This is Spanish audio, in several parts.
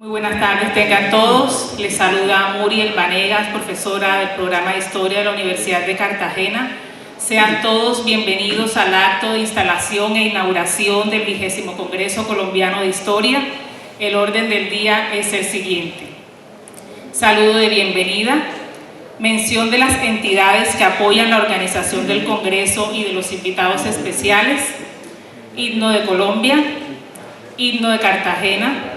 Muy buenas tardes, tengan todos. Les saluda Muriel Vanegas, profesora del programa de Historia de la Universidad de Cartagena. Sean todos bienvenidos al acto de instalación e inauguración del 20º Congreso Colombiano de Historia. El orden del día es el siguiente. Saludo de bienvenida, mención de las entidades que apoyan la organización del Congreso y de los invitados especiales, himno de Colombia, himno de Cartagena,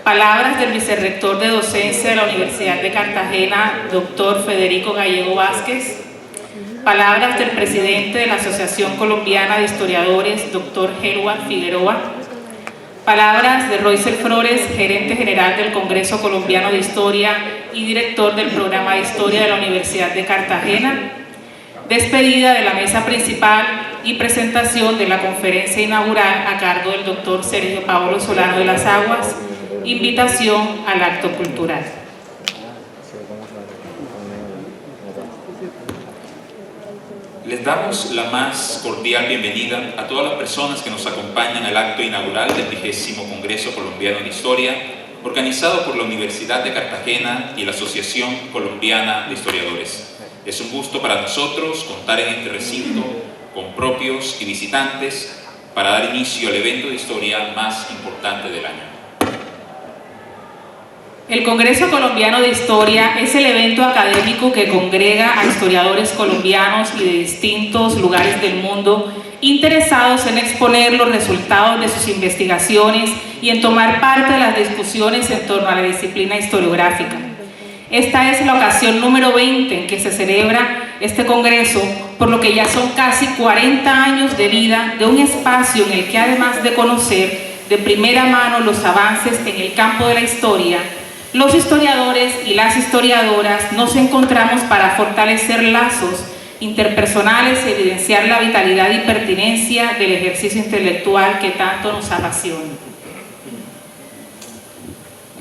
palabras del vicerrector de docencia de la Universidad de Cartagena, doctor Federico Gallego Vázquez, palabras del presidente de la Asociación Colombiana de Historiadores, doctor Helward Figueroa, palabras de Royce Flores, gerente general del Congreso Colombiano de Historia y director del programa de Historia de la Universidad de Cartagena, despedida de la mesa principal y presentación de la conferencia inaugural a cargo del doctor Sergio Paolo Solano de las Aguas, invitación al acto cultural. Les damos la más cordial bienvenida a todas las personas que nos acompañan al acto inaugural del 20º Congreso Colombiano de Historia, organizado por la Universidad de Cartagena y la Asociación Colombiana de Historiadores. Es un gusto para nosotros contar en este recinto con propios y visitantes para dar inicio al evento de historia más importante del año. El Congreso Colombiano de Historia es el evento académico que congrega a historiadores colombianos y de distintos lugares del mundo interesados en exponer los resultados de sus investigaciones y en tomar parte de las discusiones en torno a la disciplina historiográfica. Esta es la ocasión número 20 en que se celebra este congreso, por lo que ya son casi 40 años de vida de un espacio en el que, además de conocer de primera mano los avances en el campo de la historia, los historiadores y las historiadoras nos encontramos para fortalecer lazos interpersonales y evidenciar la vitalidad y pertinencia del ejercicio intelectual que tanto nos apasiona.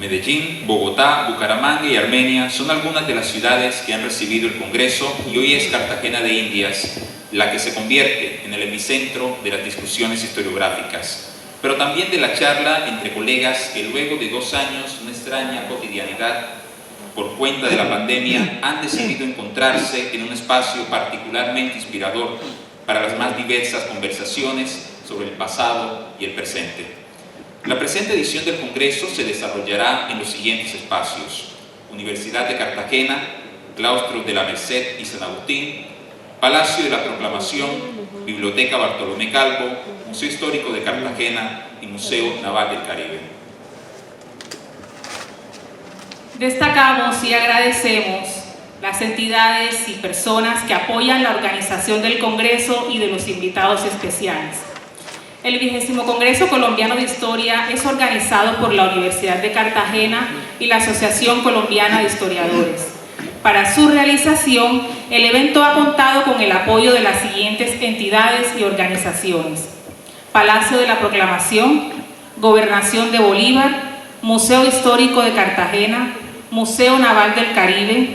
Medellín, Bogotá, Bucaramanga y Armenia son algunas de las ciudades que han recibido el Congreso y hoy es Cartagena de Indias la que se convierte en el epicentro de las discusiones historiográficas, pero también de la charla entre colegas que luego de 2 años, una extraña cotidianidad por cuenta de la pandemia, han decidido encontrarse en un espacio particularmente inspirador para las más diversas conversaciones sobre el pasado y el presente. La presente edición del Congreso se desarrollará en los siguientes espacios: Universidad de Cartagena, Claustros de la Merced y San Agustín, Palacio de la Proclamación, Biblioteca Bartolomé Calvo, Museo Histórico de Cartagena y Museo Naval del Caribe. Destacamos y agradecemos las entidades y personas que apoyan la organización del Congreso y de los invitados especiales. El 20º Congreso Colombiano de Historia es organizado por la Universidad de Cartagena y la Asociación Colombiana de Historiadores. Para su realización, el evento ha contado con el apoyo de las siguientes entidades y organizaciones: Palacio de la Proclamación, Gobernación de Bolívar, Museo Histórico de Cartagena, Museo Naval del Caribe,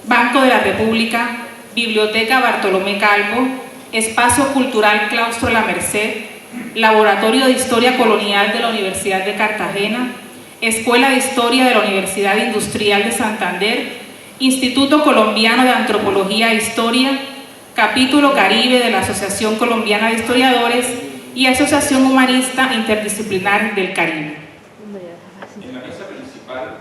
Banco de la República, Biblioteca Bartolomé Calvo, Espacio Cultural Claustro La Merced, Laboratorio de Historia Colonial de la Universidad de Cartagena, Escuela de Historia de la Universidad Industrial de Santander, Instituto Colombiano de Antropología e Historia, Capítulo Caribe de la Asociación Colombiana de Historiadores y Asociación Humanista Interdisciplinar del Caribe. En la mesa principal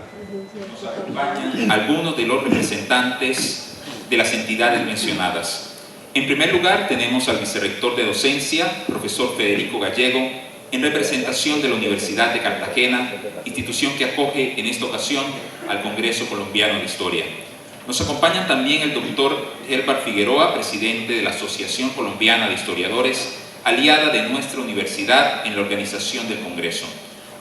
nos acompañan algunos de los representantes de las entidades mencionadas. En primer lugar, tenemos al vicerrector de docencia, profesor Federico Gallego, en representación de la Universidad de Cartagena, institución que acoge en esta ocasión al Congreso Colombiano de Historia. Nos acompañan también el doctor Helward Figueroa, presidente de la Asociación Colombiana de Historiadores, aliada de nuestra universidad en la organización del Congreso.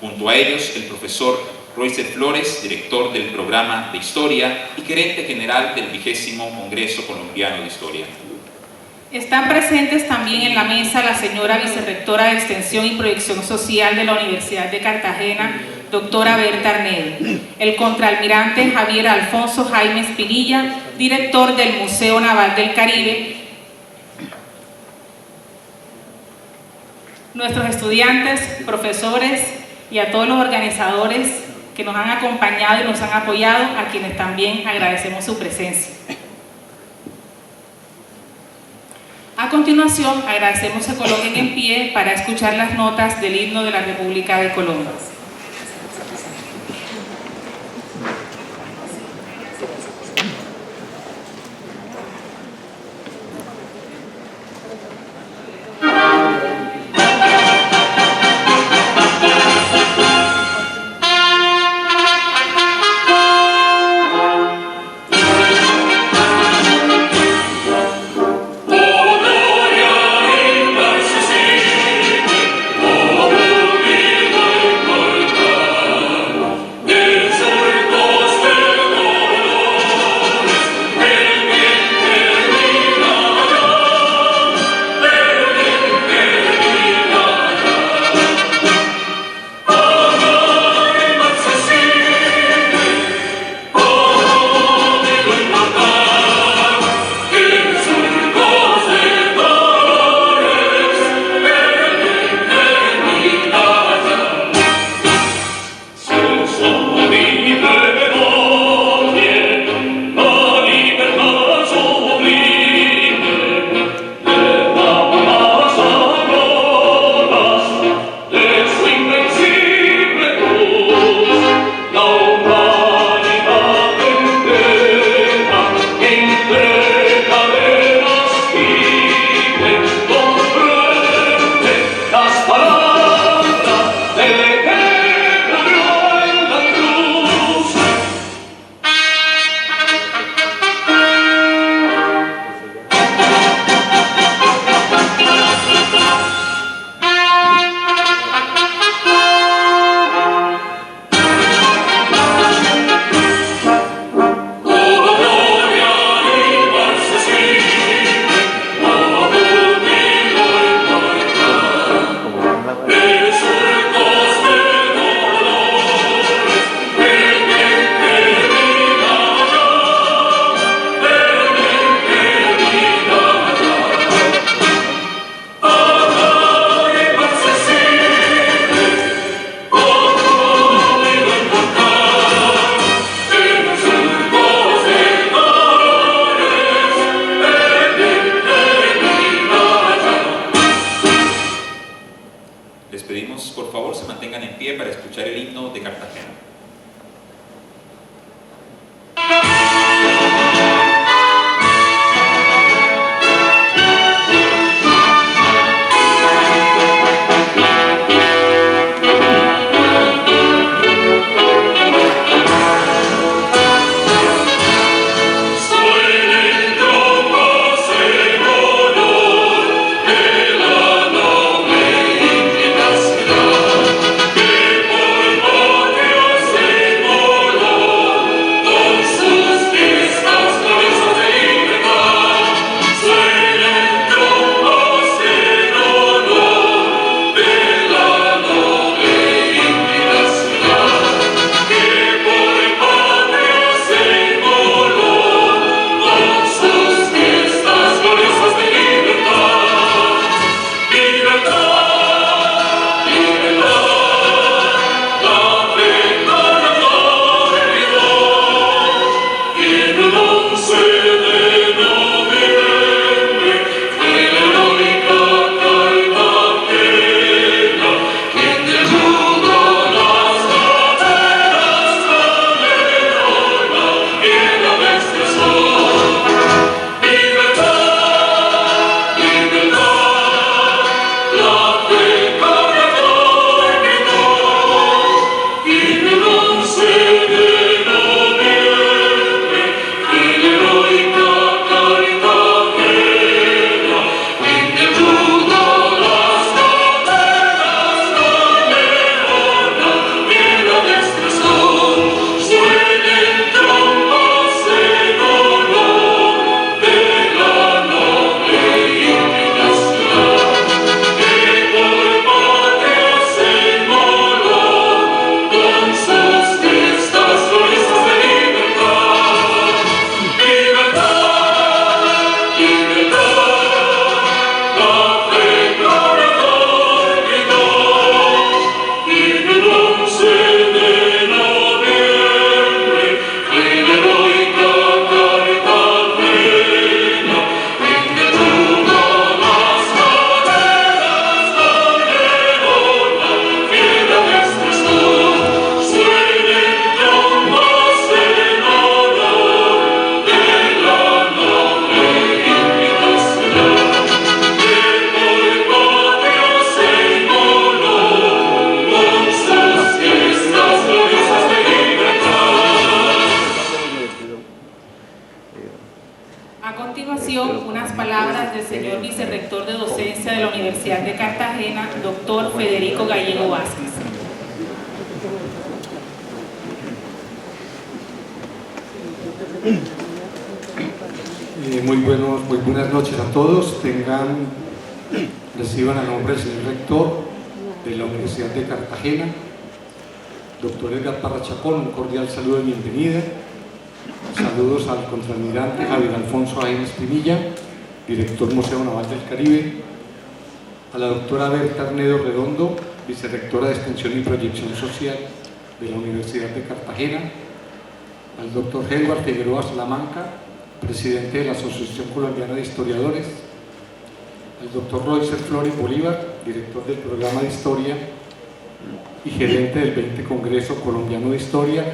Junto a ellos, el profesor Royce Flores, director del programa de Historia y gerente general del 20º Congreso Colombiano de Historia. Están presentes también en la mesa la señora vicerrectora de Extensión y Proyección Social de la Universidad de Cartagena, doctora Berta Arnedo, el contraalmirante Javier Alfonso Jaime Espinilla, director del Museo Naval del Caribe, nuestros estudiantes, profesores y a todos los organizadores que nos han acompañado y nos han apoyado, a quienes también agradecemos su presencia. A continuación, agradecemos se coloquen en pie para escuchar las notas del himno de la República de Colombia. Les pedimos, por favor, se mantengan en pie para escuchar el himno de Cartagena. Dios Universidad de Cartagena, doctor Federico Gallego Vázquez. Muy buenas noches a todos. Reciban a nombre del señor rector de la Universidad de Cartagena, doctor Edgar Parra Chacón, un cordial saludo de bienvenida. Saludos al contraalmirante Javier Alfonso Aimes Pinilla, director Museo Naval del Caribe, a la doctora Berta Arnedo Redondo, vicerrectora de Extensión y Proyección Social de la Universidad de Cartagena, al doctor Edward Figueroa Salamanca, presidente de la Asociación Colombiana de Historiadores, al doctor Roycer Flores Bolívar, director del programa de Historia y gerente del 20 Congreso Colombiano de Historia,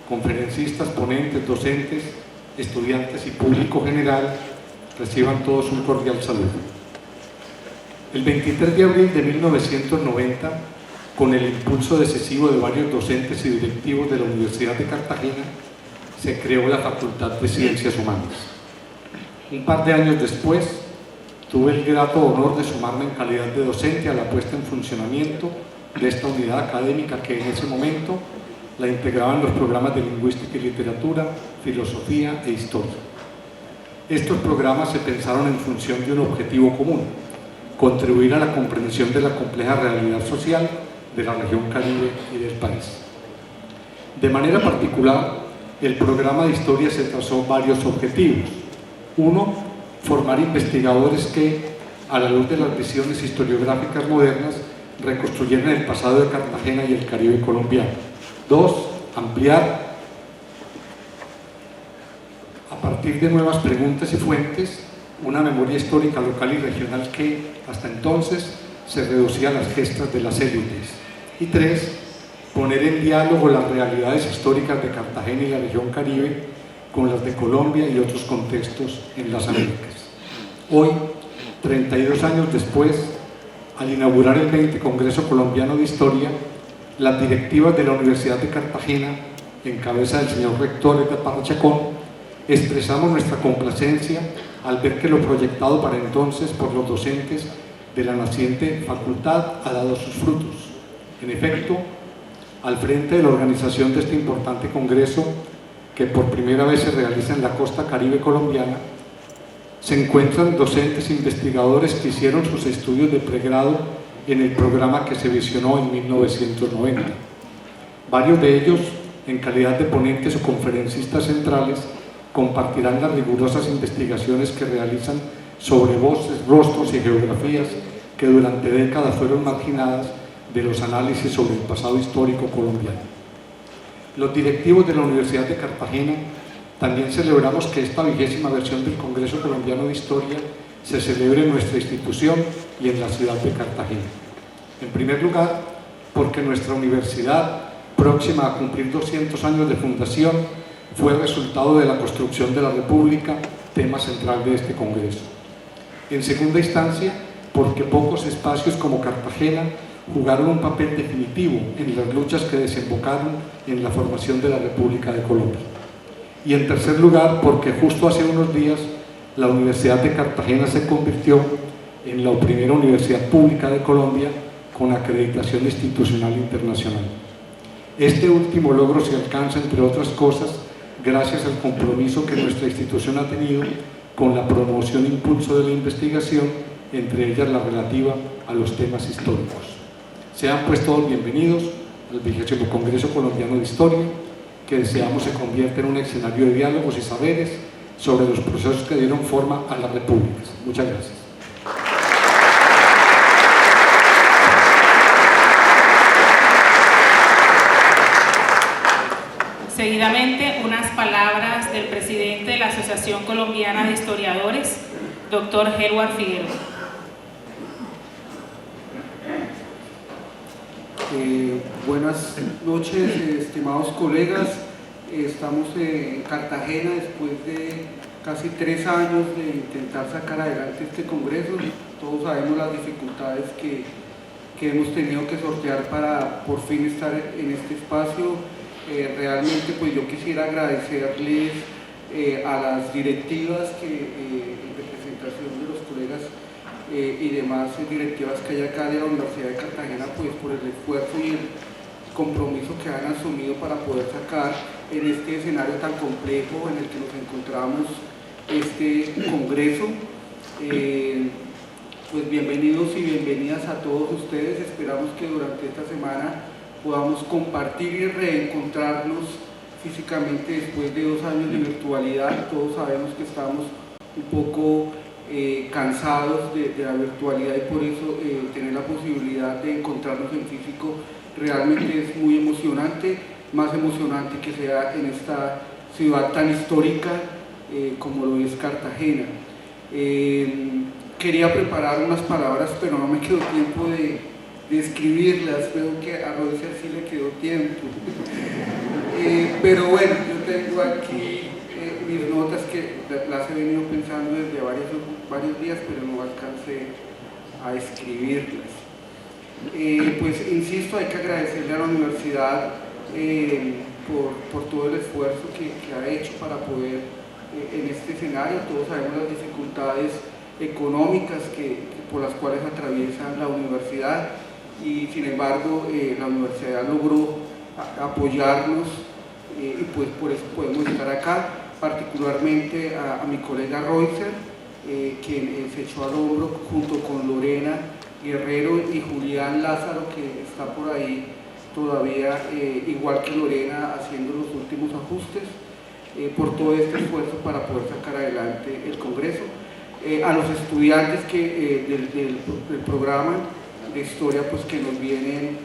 conferencistas, ponentes, docentes, estudiantes y público general, reciban todos un cordial saludo. El 23 de abril de 1990, con el impulso decisivo de varios docentes y directivos de la Universidad de Cartagena, se creó la Facultad de Ciencias Humanas. Un par de años después, tuve el grato honor de sumarme en calidad de docente a la puesta en funcionamiento de esta unidad académica que en ese momento la integraban los programas de Lingüística y Literatura, Filosofía e Historia. Estos programas se pensaron en función de un objetivo común: contribuir a la comprensión de la compleja realidad social de la región Caribe y del país. De manera particular, el programa de Historia se trazó varios objetivos. Uno, formar investigadores que, a la luz de las visiones historiográficas modernas, reconstruyeran el pasado de Cartagena y el Caribe colombiano. Dos, ampliar, a partir de nuevas preguntas y fuentes, una memoria histórica local y regional que, hasta entonces, se reducía a las gestas de las élites. Y tres, poner en diálogo las realidades históricas de Cartagena y la región Caribe con las de Colombia y otros contextos en las Américas. Hoy, 32 años después, al inaugurar el 20 Congreso Colombiano de Historia, las directivas de la Universidad de Cartagena, en cabeza del señor rector Edgar Parra Chacón, expresamos nuestra complacencia al ver que lo proyectado para entonces por los docentes de la naciente facultad ha dado sus frutos. En efecto, al frente de la organización de este importante congreso, que por primera vez se realiza en la costa caribe colombiana, se encuentran docentes e investigadores que hicieron sus estudios de pregrado en el programa que se visionó en 1990. Varios de ellos, en calidad de ponentes o conferencistas centrales, compartirán las rigurosas investigaciones que realizan sobre voces, rostros y geografías que durante décadas fueron marginadas de los análisis sobre el pasado histórico colombiano. Los directivos de la Universidad de Cartagena también celebramos que esta 20ª versión del Congreso Colombiano de Historia se celebre en nuestra institución y en la ciudad de Cartagena. En primer lugar, porque nuestra universidad, próxima a cumplir 200 años de fundación, fue resultado de la construcción de la República, tema central de este Congreso. En segunda instancia, porque pocos espacios como Cartagena jugaron un papel definitivo en las luchas que desembocaron en la formación de la República de Colombia. Y en tercer lugar, porque justo hace unos días la Universidad de Cartagena se convirtió en la primera universidad pública de Colombia con acreditación institucional internacional. Este último logro se alcanza, entre otras cosas, gracias al compromiso que nuestra institución ha tenido con la promoción e impulso de la investigación, entre ellas la relativa a los temas históricos. Sean pues todos bienvenidos al 20º Congreso Colombiano de Historia, que deseamos se convierta en un escenario de diálogos y saberes sobre los procesos que dieron forma a las repúblicas. Muchas gracias. Seguidamente, unas palabras del presidente de la Asociación Colombiana de Historiadores, doctor Edward Figueroa. Buenas noches, estimados colegas. Estamos en Cartagena después de casi 3 años de intentar sacar adelante este congreso. Todos sabemos las dificultades que hemos tenido que sortear para por fin estar en este espacio. Realmente pues yo quisiera agradecerles a las directivas que en representación de los colegas y demás directivas que hay acá de la Universidad de Cartagena, pues por el esfuerzo y el compromiso que han asumido para poder sacar en este escenario tan complejo en el que nos encontramos este congreso. Pues bienvenidos y bienvenidas a todos ustedes. Esperamos que durante esta semana podamos compartir y reencontrarnos físicamente después de 2 años de virtualidad. Todos sabemos que estamos un poco cansados de la virtualidad y por eso tener la posibilidad de encontrarnos en físico realmente es muy emocionante, más emocionante que sea en esta ciudad tan histórica como lo es Cartagena. Quería preparar unas palabras, pero no me quedó tiempo de escribirlas. Veo que a Roycer sí le quedó tiempo. Pero bueno, yo tengo aquí mis notas que las he venido pensando desde varios días, pero no alcancé a escribirlas. Pues insisto, hay que agradecerle a la universidad por todo el esfuerzo que ha hecho para poder en este escenario. Todos sabemos las dificultades económicas por las cuales atraviesa la universidad y sin embargo la universidad logró apoyarnos y pues por eso podemos estar acá, particularmente a mi colega Roycer, quien se echó al hombro junto con Lorena Guerrero y Julián Lázaro, que está por ahí todavía, igual que Lorena, haciendo los últimos ajustes, por todo este esfuerzo para poder sacar adelante el Congreso. A los estudiantes del programa de historia, pues que nos vienen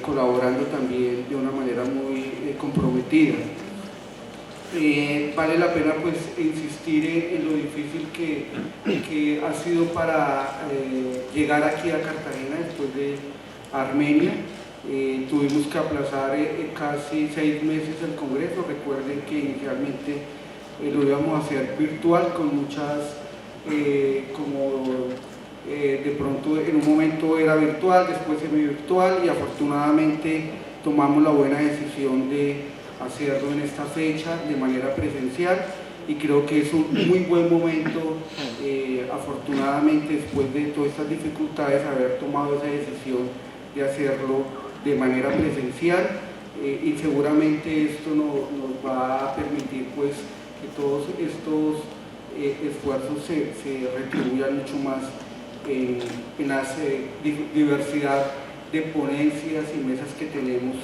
colaborando también de una manera muy comprometida. Vale la pena pues insistir en lo difícil que ha sido para llegar aquí a Cartagena después de Armenia. Tuvimos que aplazar casi 6 meses el Congreso. Recuerden que inicialmente lo íbamos a hacer virtual con muchas de pronto en un momento era virtual, después semi-virtual y afortunadamente tomamos la buena decisión de hacerlo en esta fecha de manera presencial y creo que es un muy buen momento, afortunadamente después de todas estas dificultades, haber tomado esa decisión de hacerlo de manera presencial y seguramente esto nos va a permitir pues que todos estos esfuerzos se retribuyan mucho más en la diversidad de ponencias y mesas que tenemos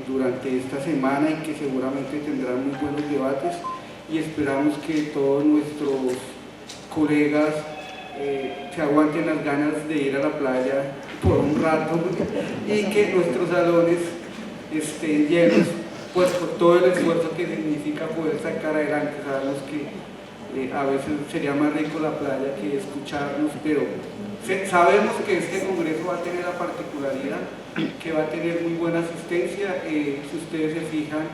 durante esta semana y que seguramente tendrán muy buenos debates y esperamos que todos nuestros colegas se aguanten las ganas de ir a la playa por un rato y que nuestros salones estén llenos pues por todo el esfuerzo que significa poder sacar adelante. Sabemos que a veces sería más rico la playa que escucharnos, pero sabemos que este congreso va a tener la particularidad que va a tener muy buena asistencia. Si ustedes se fijan,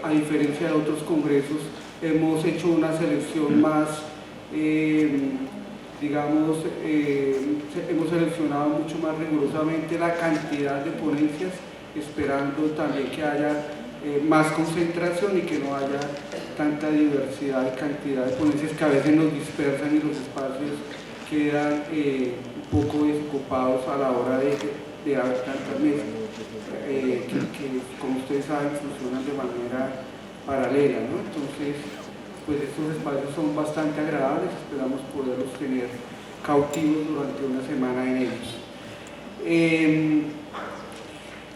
a diferencia de otros congresos, hemos hecho una selección más, digamos, hemos seleccionado mucho más rigurosamente la cantidad de ponencias, esperando también que haya más concentración y que no haya tanta diversidad y cantidad de ponencias que a veces nos dispersan y los espacios quedan un poco desocupados a la hora de haber tantas mesas que como ustedes saben funcionan de manera paralela, ¿no? Entonces pues estos espacios son bastante agradables, esperamos poderlos tener cautivos durante una semana en ellos.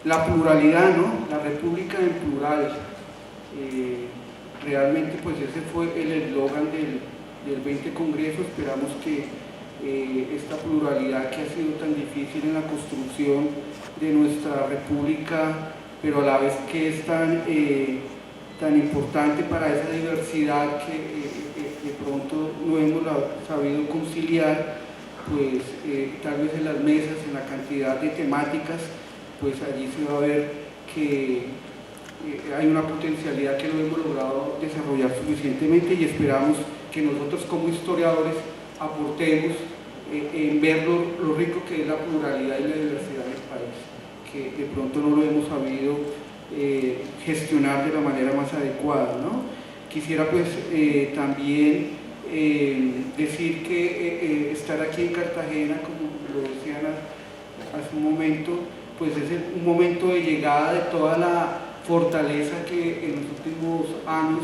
La pluralidad, ¿no? La república en plural, realmente pues ese fue el eslogan del 20 Congreso. Esperamos que esta pluralidad que ha sido tan difícil en la construcción de nuestra república, pero a la vez que es tan importante para esa diversidad que de pronto no hemos sabido conciliar, pues tal vez en las mesas, en la cantidad de temáticas, pues allí se va a ver que hay una potencialidad que no hemos logrado desarrollar suficientemente y esperamos que nosotros como historiadores aportemos en ver lo rico que es la pluralidad y la diversidad del país, que de pronto no lo hemos sabido gestionar de la manera más adecuada, ¿no? Quisiera pues también Decir que estar aquí en Cartagena, como lo decían hace un momento, pues es un momento de llegada de toda la fortaleza que en los últimos años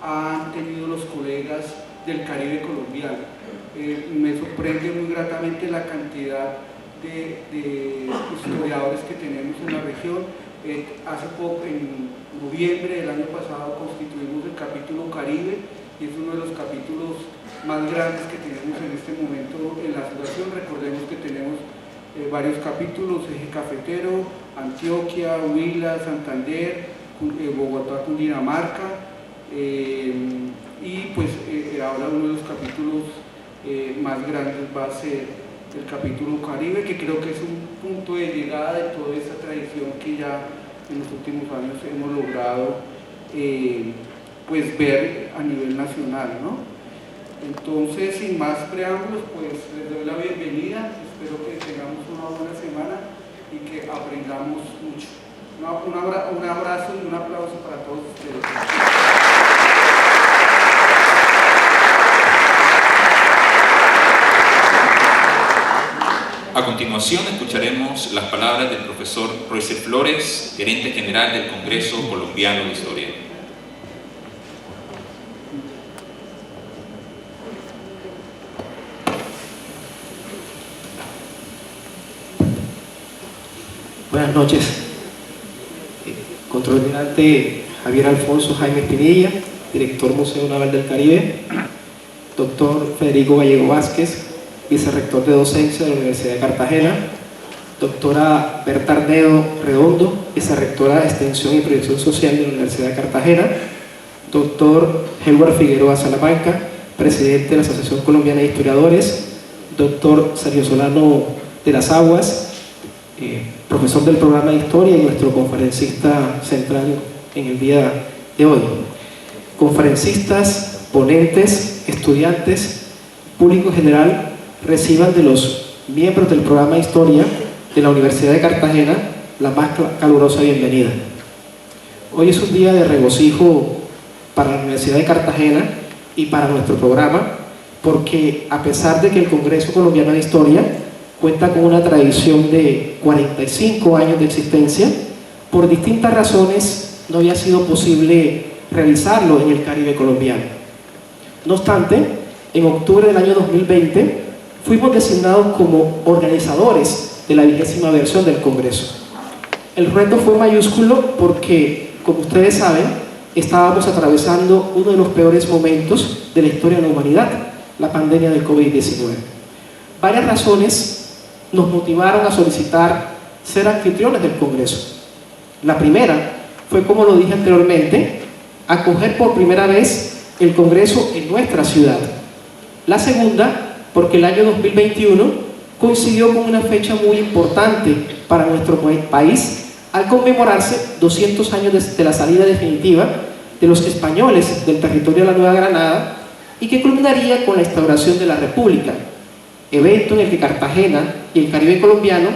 han tenido los colegas del Caribe colombiano. Me sorprende muy gratamente la cantidad de historiadores que tenemos en la región. Hace poco, en noviembre del año pasado, constituimos el capítulo Caribe, y es uno de los capítulos más grandes que tenemos en este momento en la asociación. Recordemos que tenemos varios capítulos: Eje Cafetero, Antioquia, Huila, Santander, Bogotá, Cundinamarca, y pues ahora uno de los capítulos más grandes va a ser el capítulo Caribe, que creo que es un punto de llegada de toda esa tradición que ya en los últimos años hemos logrado pues ver a nivel nacional, ¿no? Entonces, sin más preámbulos, pues les doy la bienvenida. Espero que tengamos una buena semana y que aprendamos mucho. Un abrazo y un aplauso para todos ustedes. A continuación escucharemos las palabras del profesor Royce Flores, gerente general del Congreso Colombiano de Historia. Buenas noches. Controlante Javier Alfonso Jaime Pinilla, director Museo Naval del Caribe. Doctor Federico Gallego Vázquez, vicerrector de docencia de la Universidad de Cartagena. Doctora Berta Arnedo Redondo, vicerrectora de Extensión y Proyección Social de la Universidad de Cartagena. Doctor Helwar Figueroa Salamanca, presidente de la Asociación Colombiana de Historiadores. Doctor Sergio Solano de las Aguas, profesor del programa de Historia y nuestro conferencista central en el día de hoy. Conferencistas, ponentes, estudiantes, público en general, reciban de los miembros del programa de Historia de la Universidad de Cartagena la más calurosa bienvenida. Hoy es un día de regocijo para la Universidad de Cartagena y para nuestro programa, porque a pesar de que el Congreso Colombiano de Historia cuenta con una tradición de 45 años de existencia, por distintas razones no había sido posible realizarlo en el Caribe colombiano. No obstante, en octubre del año 2020 fuimos designados como organizadores de la 20ª versión del Congreso. El reto fue mayúsculo porque, como ustedes saben, estábamos atravesando uno de los peores momentos de la historia de la humanidad, la pandemia del COVID-19. Varias razones nos motivaron a solicitar ser anfitriones del Congreso. La primera fue, como lo dije anteriormente, acoger por primera vez el Congreso en nuestra ciudad. La segunda, porque el año 2021 coincidió con una fecha muy importante para nuestro país, al conmemorarse 200 años de la salida definitiva de los españoles del territorio de la Nueva Granada, y que culminaría con la instauración de la República, evento en el que Cartagena y el Caribe colombiano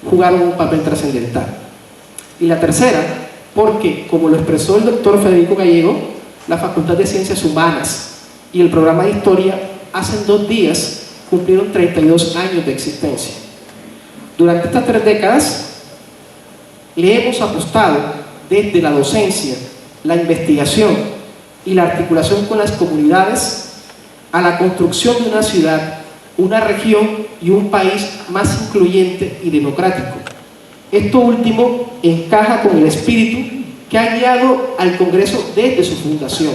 jugaron un papel trascendental. Y la tercera, porque, como lo expresó el doctor Federico Gallego, la Facultad de Ciencias Humanas y el programa de Historia hace 2 días cumplieron 32 años de existencia. Durante estas 3 décadas le hemos apostado desde la docencia, la investigación y la articulación con las comunidades a la construcción de una ciudad, una región y un país más incluyente y democrático. Esto último encaja con el espíritu que ha guiado al Congreso desde su fundación.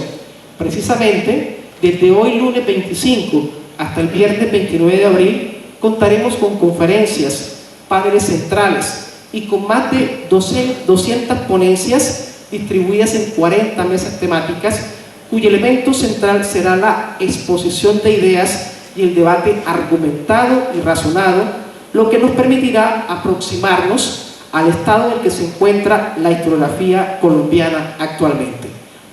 Precisamente, desde hoy lunes 25 hasta el viernes 29 de abril, contaremos con conferencias, paneles centrales y con más de 200 ponencias distribuidas en 40 mesas temáticas, cuyo elemento central será la exposición de ideas y el debate argumentado y razonado, lo que nos permitirá aproximarnos al estado en el que se encuentra la historiografía colombiana actualmente.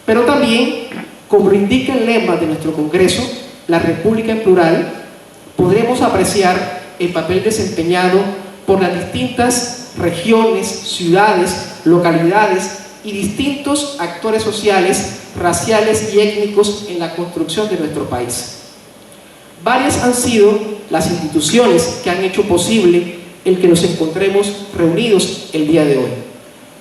Pero también, como lo indica el lema de nuestro Congreso, la República en plural, podremos apreciar el papel desempeñado por las distintas regiones, ciudades, localidades y distintos actores sociales, raciales y étnicos en la construcción de nuestro país. Varias han sido las instituciones que han hecho posible el que nos encontremos reunidos el día de hoy.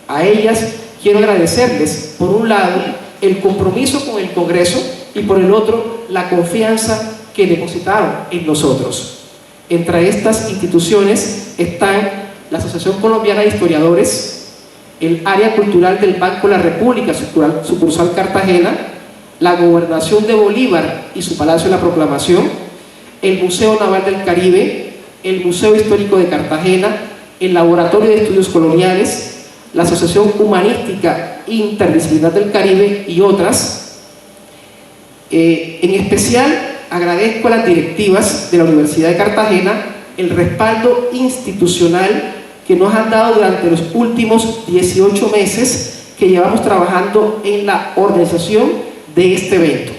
A ellas quiero agradecerles, por un lado, el compromiso con el Congreso y por el otro, la confianza que depositaron en nosotros. Entre estas instituciones están la Asociación Colombiana de Historiadores, el Área Cultural del Banco de la República, sucursal Cartagena, la Gobernación de Bolívar y su Palacio de la Proclamación, el Museo Naval del Caribe, el Museo Histórico de Cartagena, el Laboratorio de Estudios Coloniales, la Asociación Humanística Interdisciplinar del Caribe y otras. En especial agradezco a las directivas de la Universidad de Cartagena el respaldo institucional que nos han dado durante los últimos 18 meses que llevamos trabajando en la organización de este evento.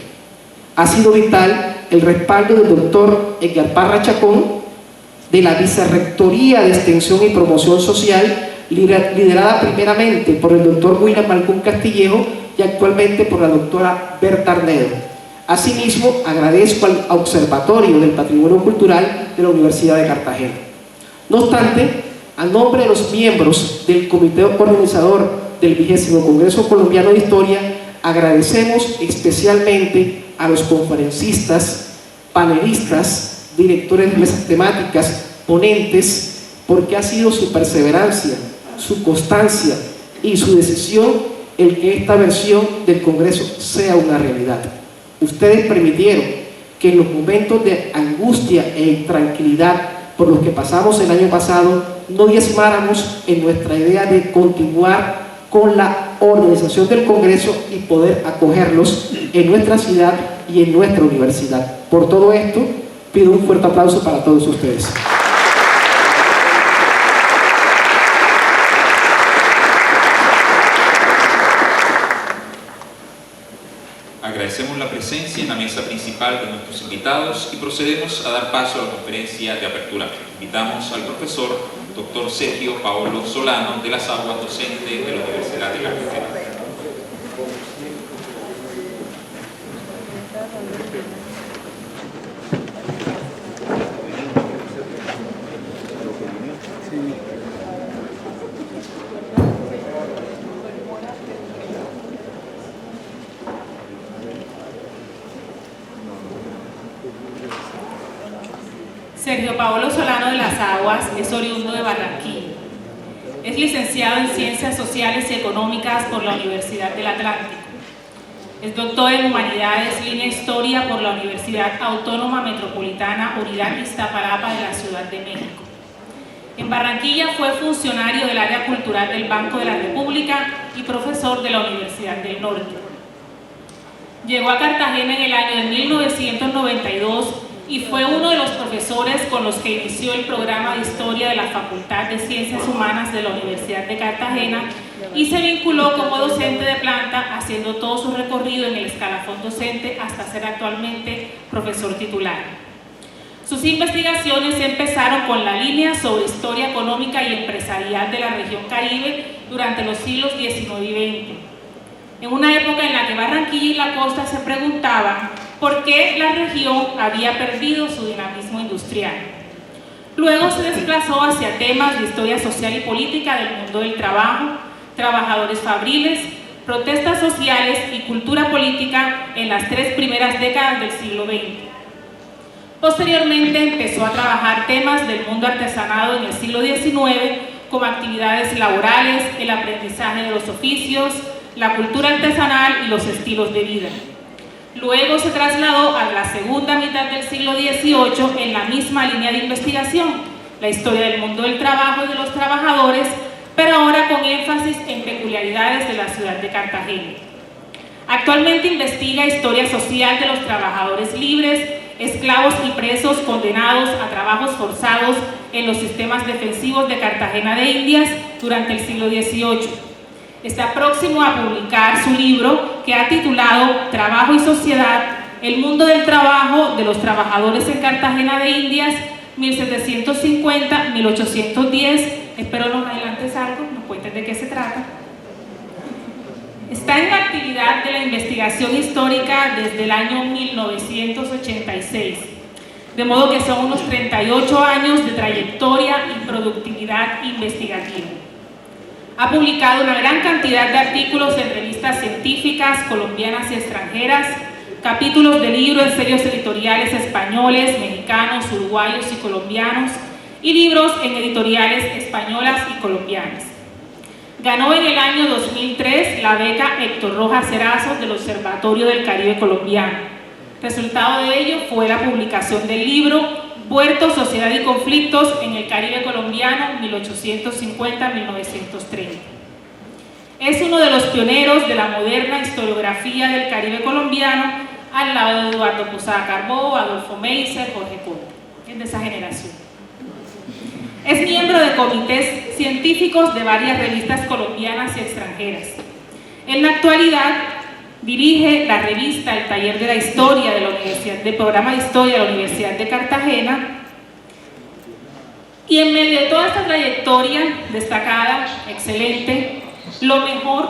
Ha sido vital el respaldo del doctor Edgar Parra Chacón, de la Vicerrectoría de Extensión y Promoción Social, liderada primeramente por el doctor William Malcún Castillejo y actualmente por la doctora Berta Arnedo. Asimismo, agradezco al Observatorio del Patrimonio Cultural de la Universidad de Cartagena. No obstante, a nombre de los miembros del Comité Organizador del 20º Congreso Colombiano de Historia, agradecemos especialmente a los conferencistas, panelistas, directores de mesas temáticas, ponentes, porque ha sido su perseverancia, su constancia y su decisión el que esta versión del Congreso sea una realidad. Ustedes permitieron que en los momentos de angustia e intranquilidad por los que pasamos el año pasado, no diezmáramos en nuestra idea de continuar con la organización del Congreso y poder acogerlos en nuestra ciudad y en nuestra universidad. Por todo esto, pido un fuerte aplauso para todos ustedes. Agradecemos la presencia en la mesa principal de nuestros invitados y procedemos a dar paso a la conferencia de apertura. Invitamos al profesor Dr. Sergio Paolo Solano de las Aguas, docente de la Universidad de Cartagena. Sergio Paolo Solano de las Aguas es oriundo de Barranquilla. Es licenciado en Ciencias Sociales y Económicas por la Universidad del Atlántico. Es doctor en Humanidades, línea Historia por la Universidad Autónoma Metropolitana Unidad Iztapalapa de la Ciudad de México. En Barranquilla fue funcionario del área cultural del Banco de la República y profesor de la Universidad del Norte. Llegó a Cartagena en el año de 1992 y fue uno de los profesores con los que inició el programa de Historia de la Facultad de Ciencias Humanas de la Universidad de Cartagena y se vinculó como docente de planta, haciendo todo su recorrido en el escalafón docente hasta ser actualmente profesor titular. Sus investigaciones empezaron con la línea sobre historia económica y empresarial de la región Caribe durante los siglos XIX y XX, en una época en la que Barranquilla y la costa se preguntaban por qué la región había perdido su dinamismo industrial. Luego se desplazó hacia temas de historia social y política del mundo del trabajo, trabajadores fabriles, protestas sociales y cultura política en las 3 primeras décadas del siglo XX. Posteriormente empezó a trabajar temas del mundo artesanado en el siglo XIX, como actividades laborales, el aprendizaje de los oficios, la cultura artesanal y los estilos de vida. Luego se trasladó a la segunda mitad del siglo XVIII en la misma línea de investigación, la historia del mundo del trabajo y de los trabajadores, pero ahora con énfasis en peculiaridades de la ciudad de Cartagena. Actualmente investiga historia social de los trabajadores libres, esclavos y presos condenados a trabajos forzados en los sistemas defensivos de Cartagena de Indias durante el siglo XVIII. Está próximo a publicar su libro que ha titulado Trabajo y Sociedad, el mundo del trabajo de los trabajadores en Cartagena de Indias, 1750-1810. Espero nos adelantes algo, nos cuentes de qué se trata. Está en la actividad de la investigación histórica desde el año 1986. de modo que son unos 38 años de trayectoria y productividad investigativa. Ha publicado una gran cantidad de artículos en revistas científicas colombianas y extranjeras, capítulos de libros en sellos editoriales españoles, mexicanos, uruguayos y colombianos, y libros en editoriales españolas y colombianas. Ganó en el año 2003 la beca Héctor Rojas Erazo del Observatorio del Caribe Colombiano. Resultado de ello fue la publicación del libro Puerto, Sociedad y Conflictos en el Caribe Colombiano 1850-1930. Es uno de los pioneros de la moderna historiografía del Caribe colombiano, al lado de Eduardo Posada Carbó, Adolfo Meiser, Jorge Conte. Es de esa generación. Es miembro de comités científicos de varias revistas colombianas y extranjeras. En la actualidad dirige la revista El Taller de la Historia del Programa de Historia de la Universidad de Cartagena, y en medio de toda esta trayectoria destacada, excelente, lo mejor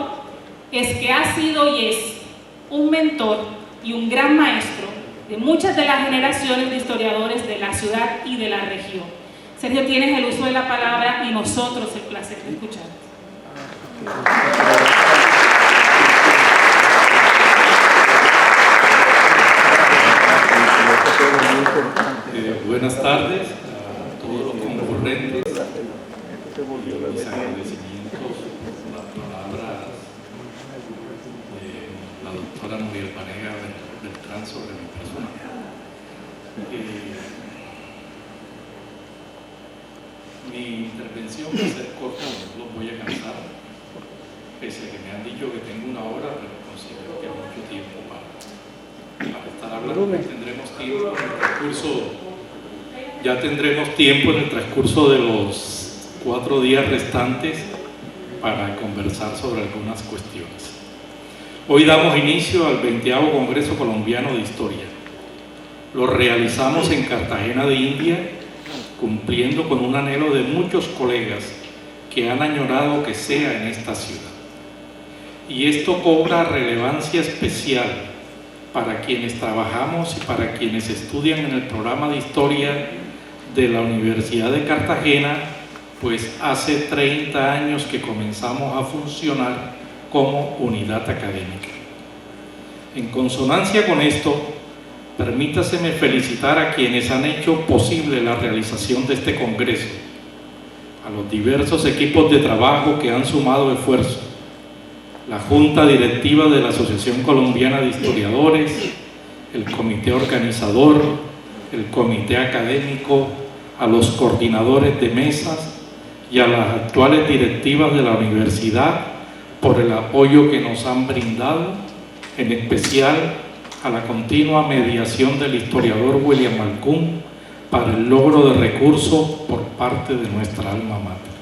es que ha sido y es un mentor y un gran maestro de muchas de las generaciones de historiadores de la ciudad y de la región. Sergio, tienes el uso de la palabra y nosotros el placer de escuchar. Buenas tardes a todos los concurrentes. Mis agradecimientos por las palabras de la doctora Muriel Vanega Beltrán sobre mi persona. Mi intervención va a ser corta, no los voy a cansar, pese a que me han dicho que tengo una hora, pero considero que hay mucho tiempo para estar hablando. Ya tendremos tiempo en el transcurso de los 4 días restantes para conversar sobre algunas cuestiones. Hoy damos inicio al 20º Congreso Colombiano de Historia. Lo realizamos en Cartagena de India, cumpliendo con un anhelo de muchos colegas que han añorado que sea en esta ciudad. Y esto cobra relevancia especial para quienes trabajamos y para quienes estudian en el programa de Historia de la Universidad de Cartagena, pues hace 30 años que comenzamos a funcionar como unidad académica. En consonancia con esto, permítaseme felicitar a quienes han hecho posible la realización de este congreso, a los diversos equipos de trabajo que han sumado esfuerzo, la Junta Directiva de la Asociación Colombiana de Historiadores, el comité organizador, el comité académico, a los coordinadores de mesas y a las actuales directivas de la universidad por el apoyo que nos han brindado, en especial a la continua mediación del historiador William Malcún para el logro de recursos por parte de nuestra alma mater.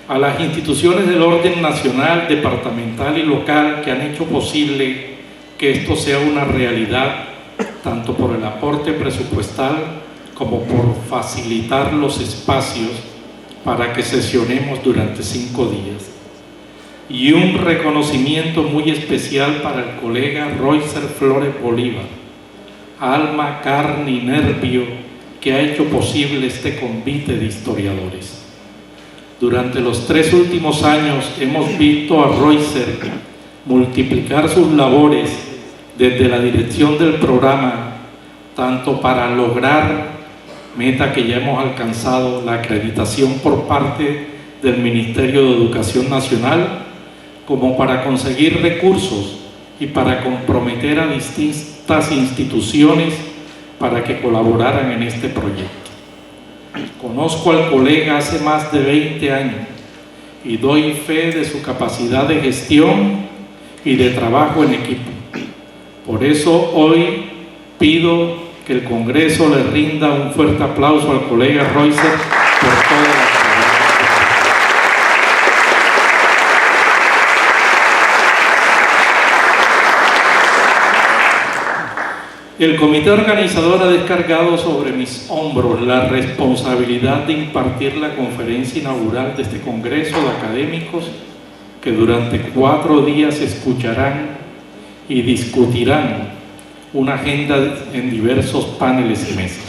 A las instituciones del orden nacional, departamental y local que han hecho posible que esto sea una realidad, tanto por el aporte presupuestal como por facilitar los espacios para que sesionemos durante 5 días. Y un reconocimiento muy especial para el colega Roycer Flores Bolívar, alma, carne y nervio que ha hecho posible este convite de historiadores. Durante los 3 últimos años hemos visto a Roycer multiplicar sus labores desde la dirección del programa, tanto para lograr meta que ya hemos alcanzado, la acreditación por parte del Ministerio de Educación Nacional, como para conseguir recursos y para comprometer a distintas instituciones para que colaboraran en este proyecto. Conozco al colega hace más de 20 años y doy fe de su capacidad de gestión y de trabajo en equipo. Por eso hoy pido que el Congreso le rinda un fuerte aplauso al colega Roycer por toda la El comité organizador ha descargado sobre mis hombros la responsabilidad de impartir la conferencia inaugural de este congreso de académicos que durante 4 días escucharán y discutirán una agenda en diversos paneles y mesas.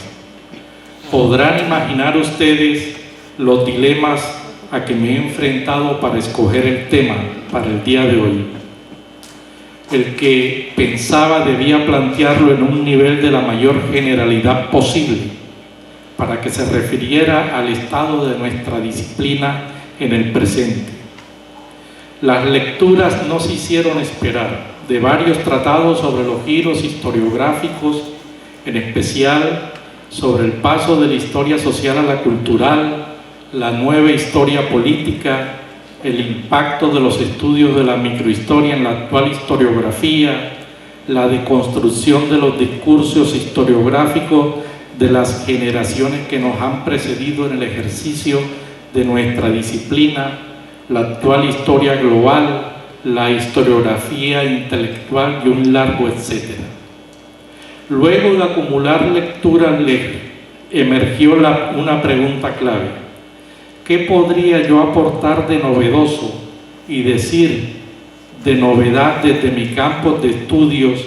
Podrán imaginar ustedes los dilemas a que me he enfrentado para escoger el tema para el día de hoy. El que pensaba debía plantearlo en un nivel de la mayor generalidad posible, para que se refiriera al estado de nuestra disciplina en el presente. Las lecturas no se hicieron esperar, de varios tratados sobre los giros historiográficos, en especial sobre el paso de la historia social a la cultural, la nueva historia política, el impacto de los estudios de la microhistoria en la actual historiografía, la deconstrucción de los discursos historiográficos de las generaciones que nos han precedido en el ejercicio de nuestra disciplina, la actual historia global, la historiografía intelectual y un largo etcétera. Luego de acumular lecturas, emergió una pregunta clave. ¿Qué podría yo aportar de novedoso y decir de novedad desde mi campo de estudios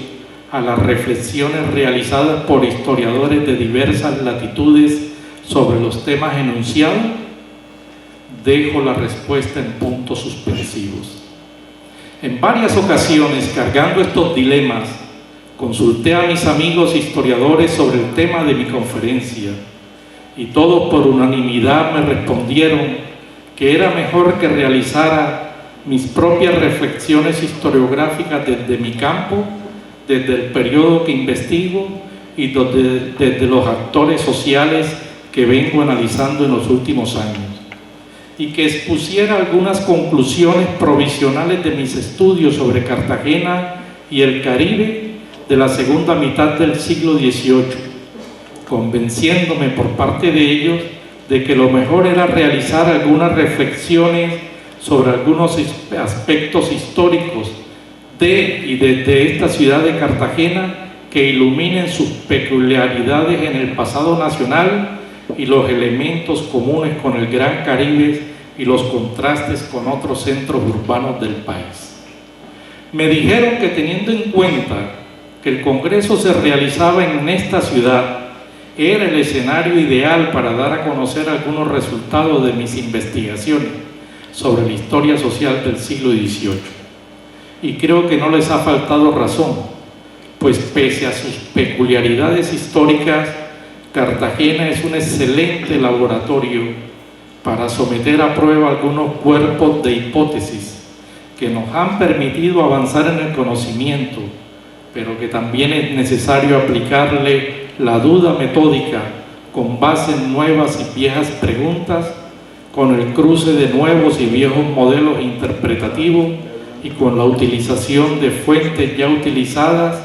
a las reflexiones realizadas por historiadores de diversas latitudes sobre los temas enunciados? Dejo la respuesta en puntos suspensivos. En varias ocasiones, cargando estos dilemas, consulté a mis amigos historiadores sobre el tema de mi conferencia y todos por unanimidad me respondieron que era mejor que realizara mis propias reflexiones historiográficas desde mi campo, desde el periodo que investigo y desde los actores sociales que vengo analizando en los últimos años, y que expusiera algunas conclusiones provisionales de mis estudios sobre Cartagena y el Caribe de la segunda mitad del siglo XVIII, convenciéndome por parte de ellos de que lo mejor era realizar algunas reflexiones sobre algunos aspectos históricos de y desde esta ciudad de Cartagena que iluminen sus peculiaridades en el pasado nacional y los elementos comunes con el Gran Caribe y los contrastes con otros centros urbanos del país. Me dijeron que teniendo en cuenta que el Congreso se realizaba en esta ciudad, era el escenario ideal para dar a conocer algunos resultados de mis investigaciones sobre la historia social del siglo XVIII. Y creo que no les ha faltado razón, pues pese a sus peculiaridades históricas, Cartagena es un excelente laboratorio para someter a prueba algunos cuerpos de hipótesis que nos han permitido avanzar en el conocimiento, pero que también es necesario aplicarle la duda metódica con base en nuevas y viejas preguntas, con el cruce de nuevos y viejos modelos interpretativos y con la utilización de fuentes ya utilizadas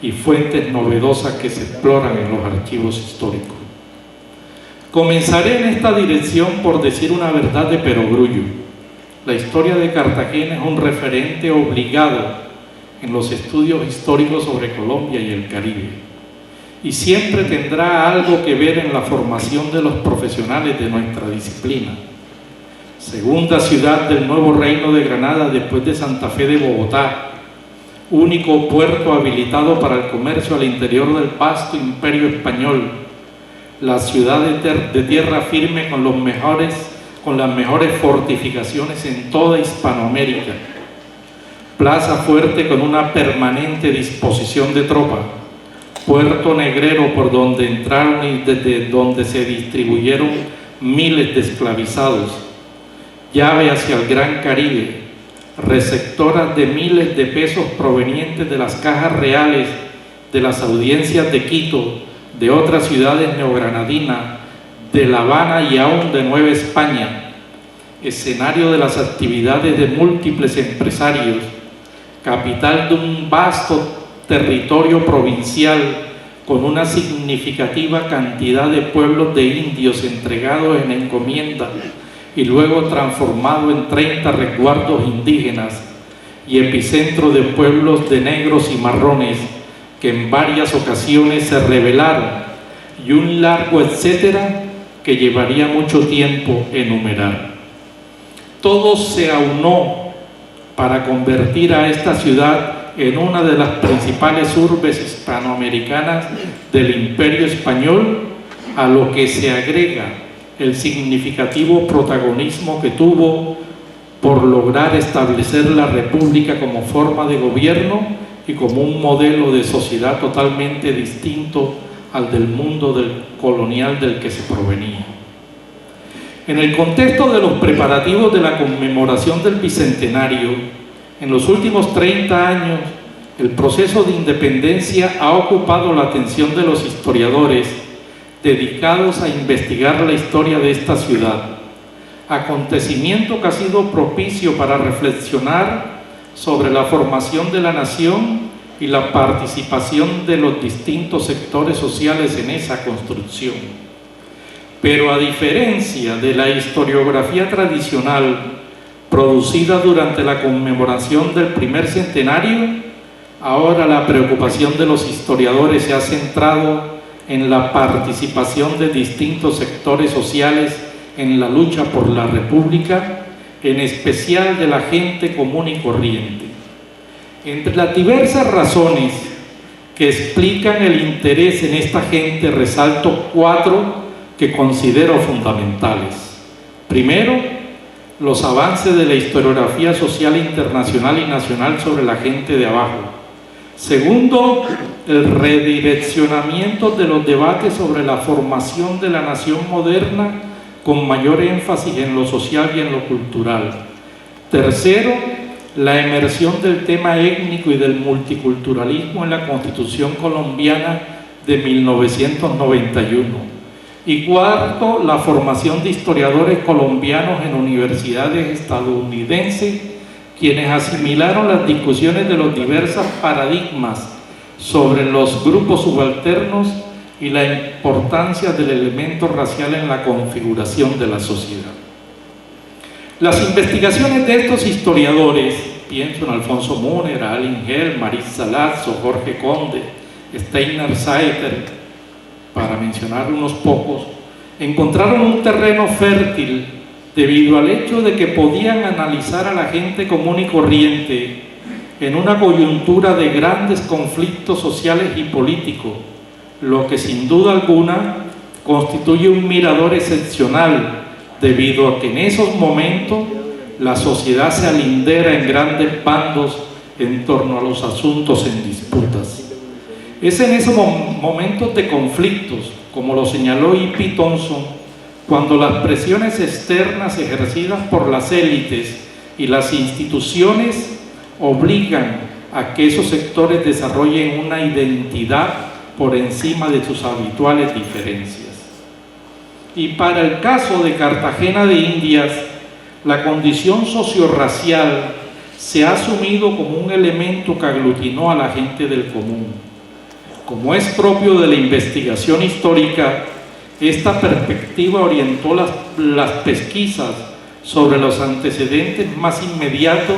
y fuentes novedosas que se exploran en los archivos históricos. Comenzaré en esta dirección por decir una verdad de perogrullo. La historia de Cartagena es un referente obligado en los estudios históricos sobre Colombia y el Caribe, y siempre tendrá algo que ver en la formación de los profesionales de nuestra disciplina. Segunda ciudad del nuevo Reino de Granada después de Santa Fe de Bogotá, único puerto habilitado para el comercio al interior del vasto imperio español, la ciudad de tierra firme con las mejores fortificaciones en toda Hispanoamérica, plaza fuerte con una permanente disposición de tropa, puerto negrero por donde entraron y desde donde se distribuyeron miles de esclavizados, llave hacia el Gran Caribe, receptora de miles de pesos provenientes de las cajas reales de las audiencias de Quito, de otras ciudades neogranadinas, de La Habana y aún de Nueva España, escenario de las actividades de múltiples empresarios, capital de un vasto territorio provincial con una significativa cantidad de pueblos de indios entregados en encomienda y luego transformado en 30 resguardos indígenas y epicentro de pueblos de negros y marrones que en varias ocasiones se rebelaron, y un largo etcétera que llevaría mucho tiempo enumerar. Todo se aunó para convertir a esta ciudad en una de las principales urbes hispanoamericanas del Imperio Español, a lo que se agrega el significativo protagonismo que tuvo por lograr establecer la República como forma de gobierno y como un modelo de sociedad totalmente distinto al del mundo colonial del que se provenía. En el contexto de los preparativos de la conmemoración del Bicentenario, en los últimos 30 años, el proceso de independencia ha ocupado la atención de los historiadores dedicados a investigar la historia de esta ciudad, acontecimiento que ha sido propicio para reflexionar sobre la formación de la nación y la participación de los distintos sectores sociales en esa construcción. Pero a diferencia de la historiografía tradicional producida durante la conmemoración del primer centenario, ahora la preocupación de los historiadores se ha centrado en la participación de distintos sectores sociales en la lucha por la República, en especial de la gente común y corriente. Entre las diversas razones que explican el interés en esta gente, resalto 4 que considero fundamentales. Primero, los avances de la historiografía social internacional y nacional sobre la gente de abajo. Segundo, el redireccionamiento de los debates sobre la formación de la nación moderna con mayor énfasis en lo social y en lo cultural. Tercero, la emersión del tema étnico y del multiculturalismo en la Constitución colombiana de 1991. Y cuarto, la formación de historiadores colombianos en universidades estadounidenses, quienes asimilaron las discusiones de los diversos paradigmas sobre los grupos subalternos y la importancia del elemento racial en la configuración de la sociedad. Las investigaciones de estos historiadores, pienso en Alfonso Müner, Alin Hell, Marisa Lazo, Jorge Conde, Steiner Saeter, para mencionar unos pocos, encontraron un terreno fértil debido al hecho de que podían analizar a la gente común y corriente en una coyuntura de grandes conflictos sociales y políticos, lo que sin duda alguna constituye un mirador excepcional, debido a que en esos momentos la sociedad se alindera en grandes bandos en torno a los asuntos en disputas. Es en esos momentos de conflictos, como lo señaló E.P. Thompson, cuando las presiones externas ejercidas por las élites y las instituciones obligan a que esos sectores desarrollen una identidad por encima de sus habituales diferencias. Y para el caso de Cartagena de Indias, la condición sociorracial se ha asumido como un elemento que aglutinó a la gente del común. Como es propio de la investigación histórica, esta perspectiva orientó las pesquisas sobre los antecedentes más inmediatos,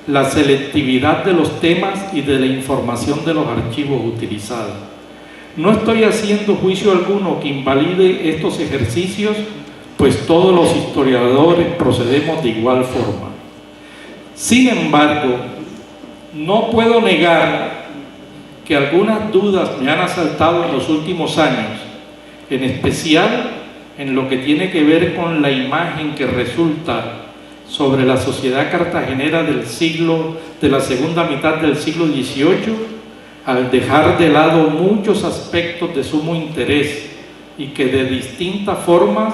la selectividad de los temas y de la información de los archivos utilizados. No estoy haciendo juicio alguno que invalide estos ejercicios, pues todos los historiadores procedemos de igual forma. Sin embargo, no puedo negar que algunas dudas me han asaltado en los últimos años, en especial en lo que tiene que ver con la imagen que resulta sobre la sociedad cartagenera de la segunda mitad del siglo XVIII, al dejar de lado muchos aspectos de sumo interés y que de distintas formas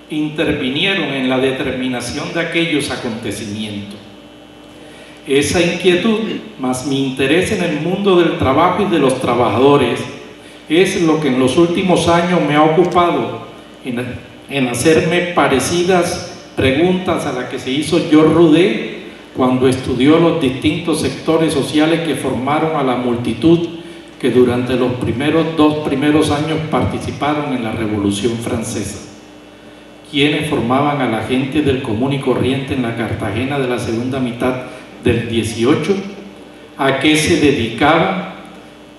intervinieron en la determinación de aquellos acontecimientos. Esa inquietud, más mi interés en el mundo del trabajo y de los trabajadores, es lo que en los últimos años me ha ocupado en hacerme parecidas preguntas a las que se hizo Georges Roudet cuando estudió los distintos sectores sociales que formaron a la multitud que durante los dos primeros años participaron en la Revolución Francesa. ¿Quiénes formaban a la gente del común y corriente en la Cartagena de la segunda mitad del 18? ¿A qué se dedicaban?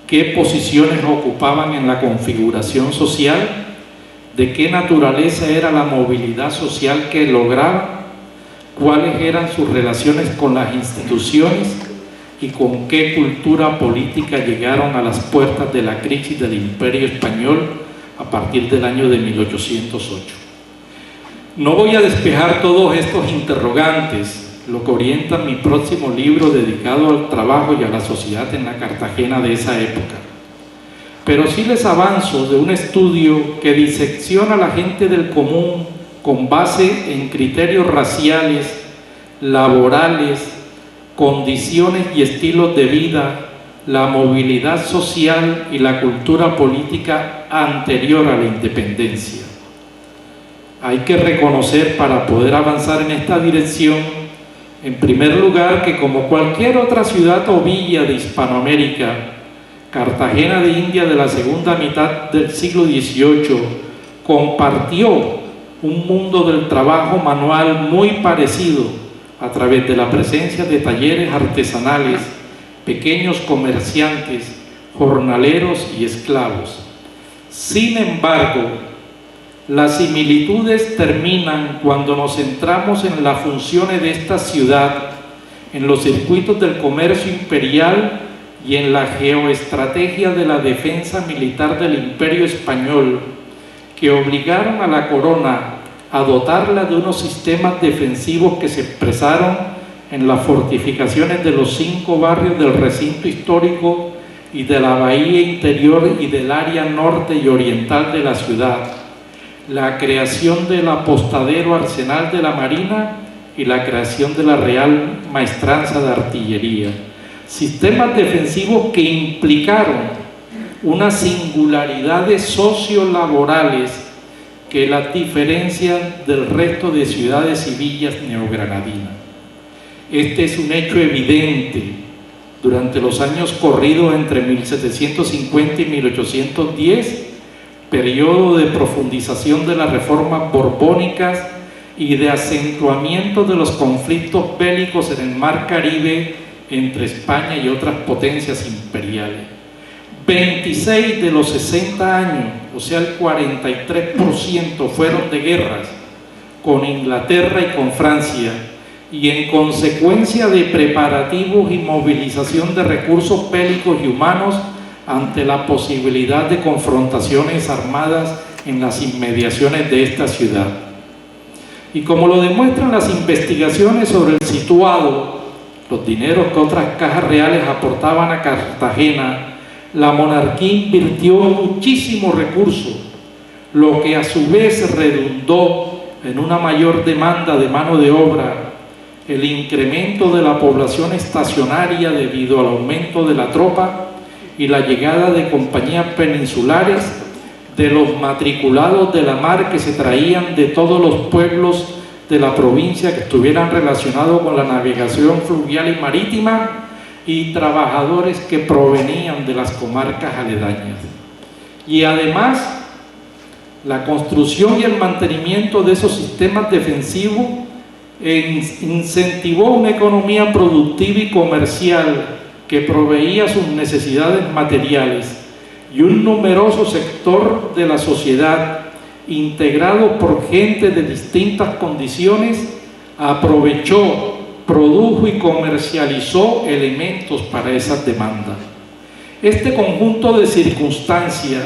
¿Qué posiciones ocupaban en la configuración social? ¿De qué naturaleza era la movilidad social que lograban? cuáles eran sus relaciones con las instituciones y con qué cultura política llegaron a las puertas de la crisis del Imperio Español a partir del año de 1808. No voy a despejar todos estos interrogantes, lo que orienta mi próximo libro dedicado al trabajo y a la sociedad en la Cartagena de esa época. Pero sí les avanzo de un estudio que disecciona a la gente del común con base en criterios raciales, laborales, condiciones y estilos de vida, la movilidad social y la cultura política anterior a la independencia. Hay que reconocer, para poder avanzar en esta dirección, en primer lugar, que como cualquier otra ciudad o villa de Hispanoamérica, Cartagena de India de la segunda mitad del siglo XVIII compartió un mundo del trabajo manual muy parecido a través de la presencia de talleres artesanales, pequeños comerciantes, jornaleros y esclavos. Sin embargo, las similitudes terminan cuando nos centramos en las funciones de esta ciudad, en los circuitos del comercio imperial y en la geoestrategia de la defensa militar del Imperio Español, que obligaron a la corona a dotarla de unos sistemas defensivos que se expresaron en las fortificaciones de los 5 barrios del recinto histórico y de la bahía interior y del área norte y oriental de la ciudad, la creación del apostadero arsenal de la Marina y la creación de la Real Maestranza de Artillería. Sistemas defensivos que implicaron unas singularidades sociolaborales que las diferencian del resto de ciudades y villas neogranadinas. Este es un hecho evidente durante los años corridos entre 1750 y 1810, periodo de profundización de las reformas borbónicas y de acentuamiento de los conflictos bélicos en el Mar Caribe entre España y otras potencias imperiales. 26 de los 60 años, o sea el 43%, fueron de guerras con Inglaterra y con Francia, y en consecuencia de preparativos y movilización de recursos bélicos y humanos ante la posibilidad de confrontaciones armadas en las inmediaciones de esta ciudad. Y como lo demuestran las investigaciones sobre el situado, los dineros que otras cajas reales aportaban a Cartagena, la monarquía invirtió muchísimos recursos, lo que a su vez redundó en una mayor demanda de mano de obra, el incremento de la población estacionaria debido al aumento de la tropa y la llegada de compañías peninsulares, de los matriculados de la mar que se traían de todos los pueblos de la provincia que estuvieran relacionados con la navegación fluvial y marítima, y trabajadores que provenían de las comarcas aledañas. Y además, la construcción y el mantenimiento de esos sistemas defensivos incentivó una economía productiva y comercial que proveía sus necesidades materiales, y un numeroso sector de la sociedad, integrado por gente de distintas condiciones, aprovechó, produjo y comercializó elementos para esas demandas. Este conjunto de circunstancias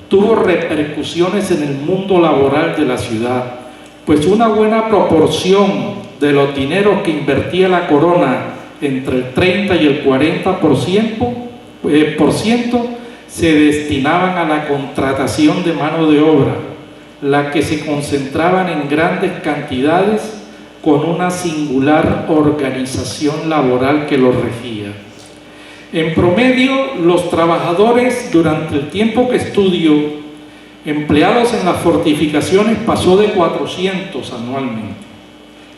tuvo repercusiones en el mundo laboral de la ciudad, pues una buena proporción de los dineros que invertía la corona, entre el 30 y el 40%, se destinaban a la contratación de mano de obra, la que se concentraban en grandes cantidades con una singular organización laboral que los regía. En promedio, los trabajadores, durante el tiempo que estudio, empleados en las fortificaciones, pasó de 400 anualmente.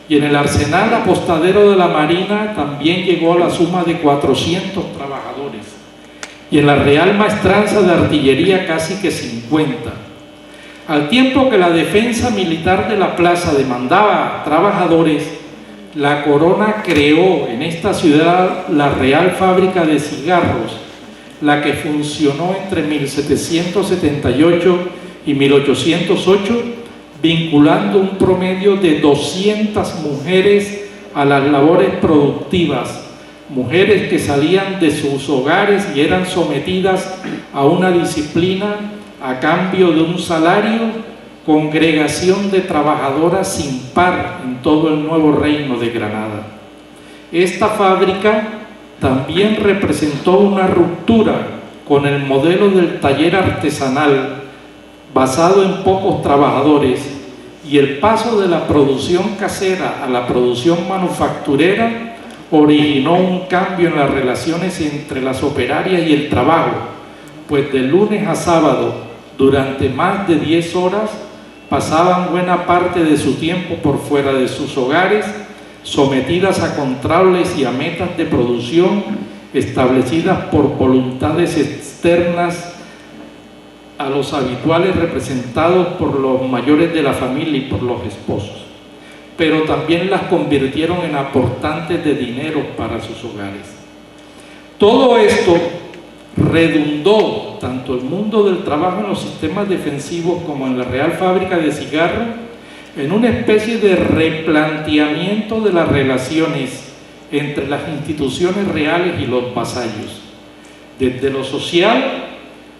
Y en el arsenal apostadero de la Marina también llegó a la suma de 400 trabajadores. Y en la Real Maestranza de Artillería casi que 50. Al tiempo que la defensa militar de la plaza demandaba trabajadores, la corona creó en esta ciudad la Real Fábrica de Cigarros, la que funcionó entre 1778 y 1808, vinculando un promedio de 200 mujeres a las labores productivas, mujeres que salían de sus hogares y eran sometidas a una disciplina a cambio de un salario, congregación de trabajadoras sin par en todo el nuevo reino de Granada. Esta fábrica también representó una ruptura con el modelo del taller artesanal basado en pocos trabajadores, y el paso de la producción casera a la producción manufacturera originó un cambio en las relaciones entre las operarias y el trabajo, pues de lunes a sábado, durante más de 10 horas, pasaban buena parte de su tiempo por fuera de sus hogares, sometidas a controles y a metas de producción establecidas por voluntades externas a los habituales, representados por los mayores de la familia y por los esposos, pero también las convirtieron en aportantes de dinero para sus hogares. Todo esto redundó tanto el mundo del trabajo en los sistemas defensivos como en la Real Fábrica de Cigarros en una especie de replanteamiento de las relaciones entre las instituciones reales y los vasallos. Desde lo social,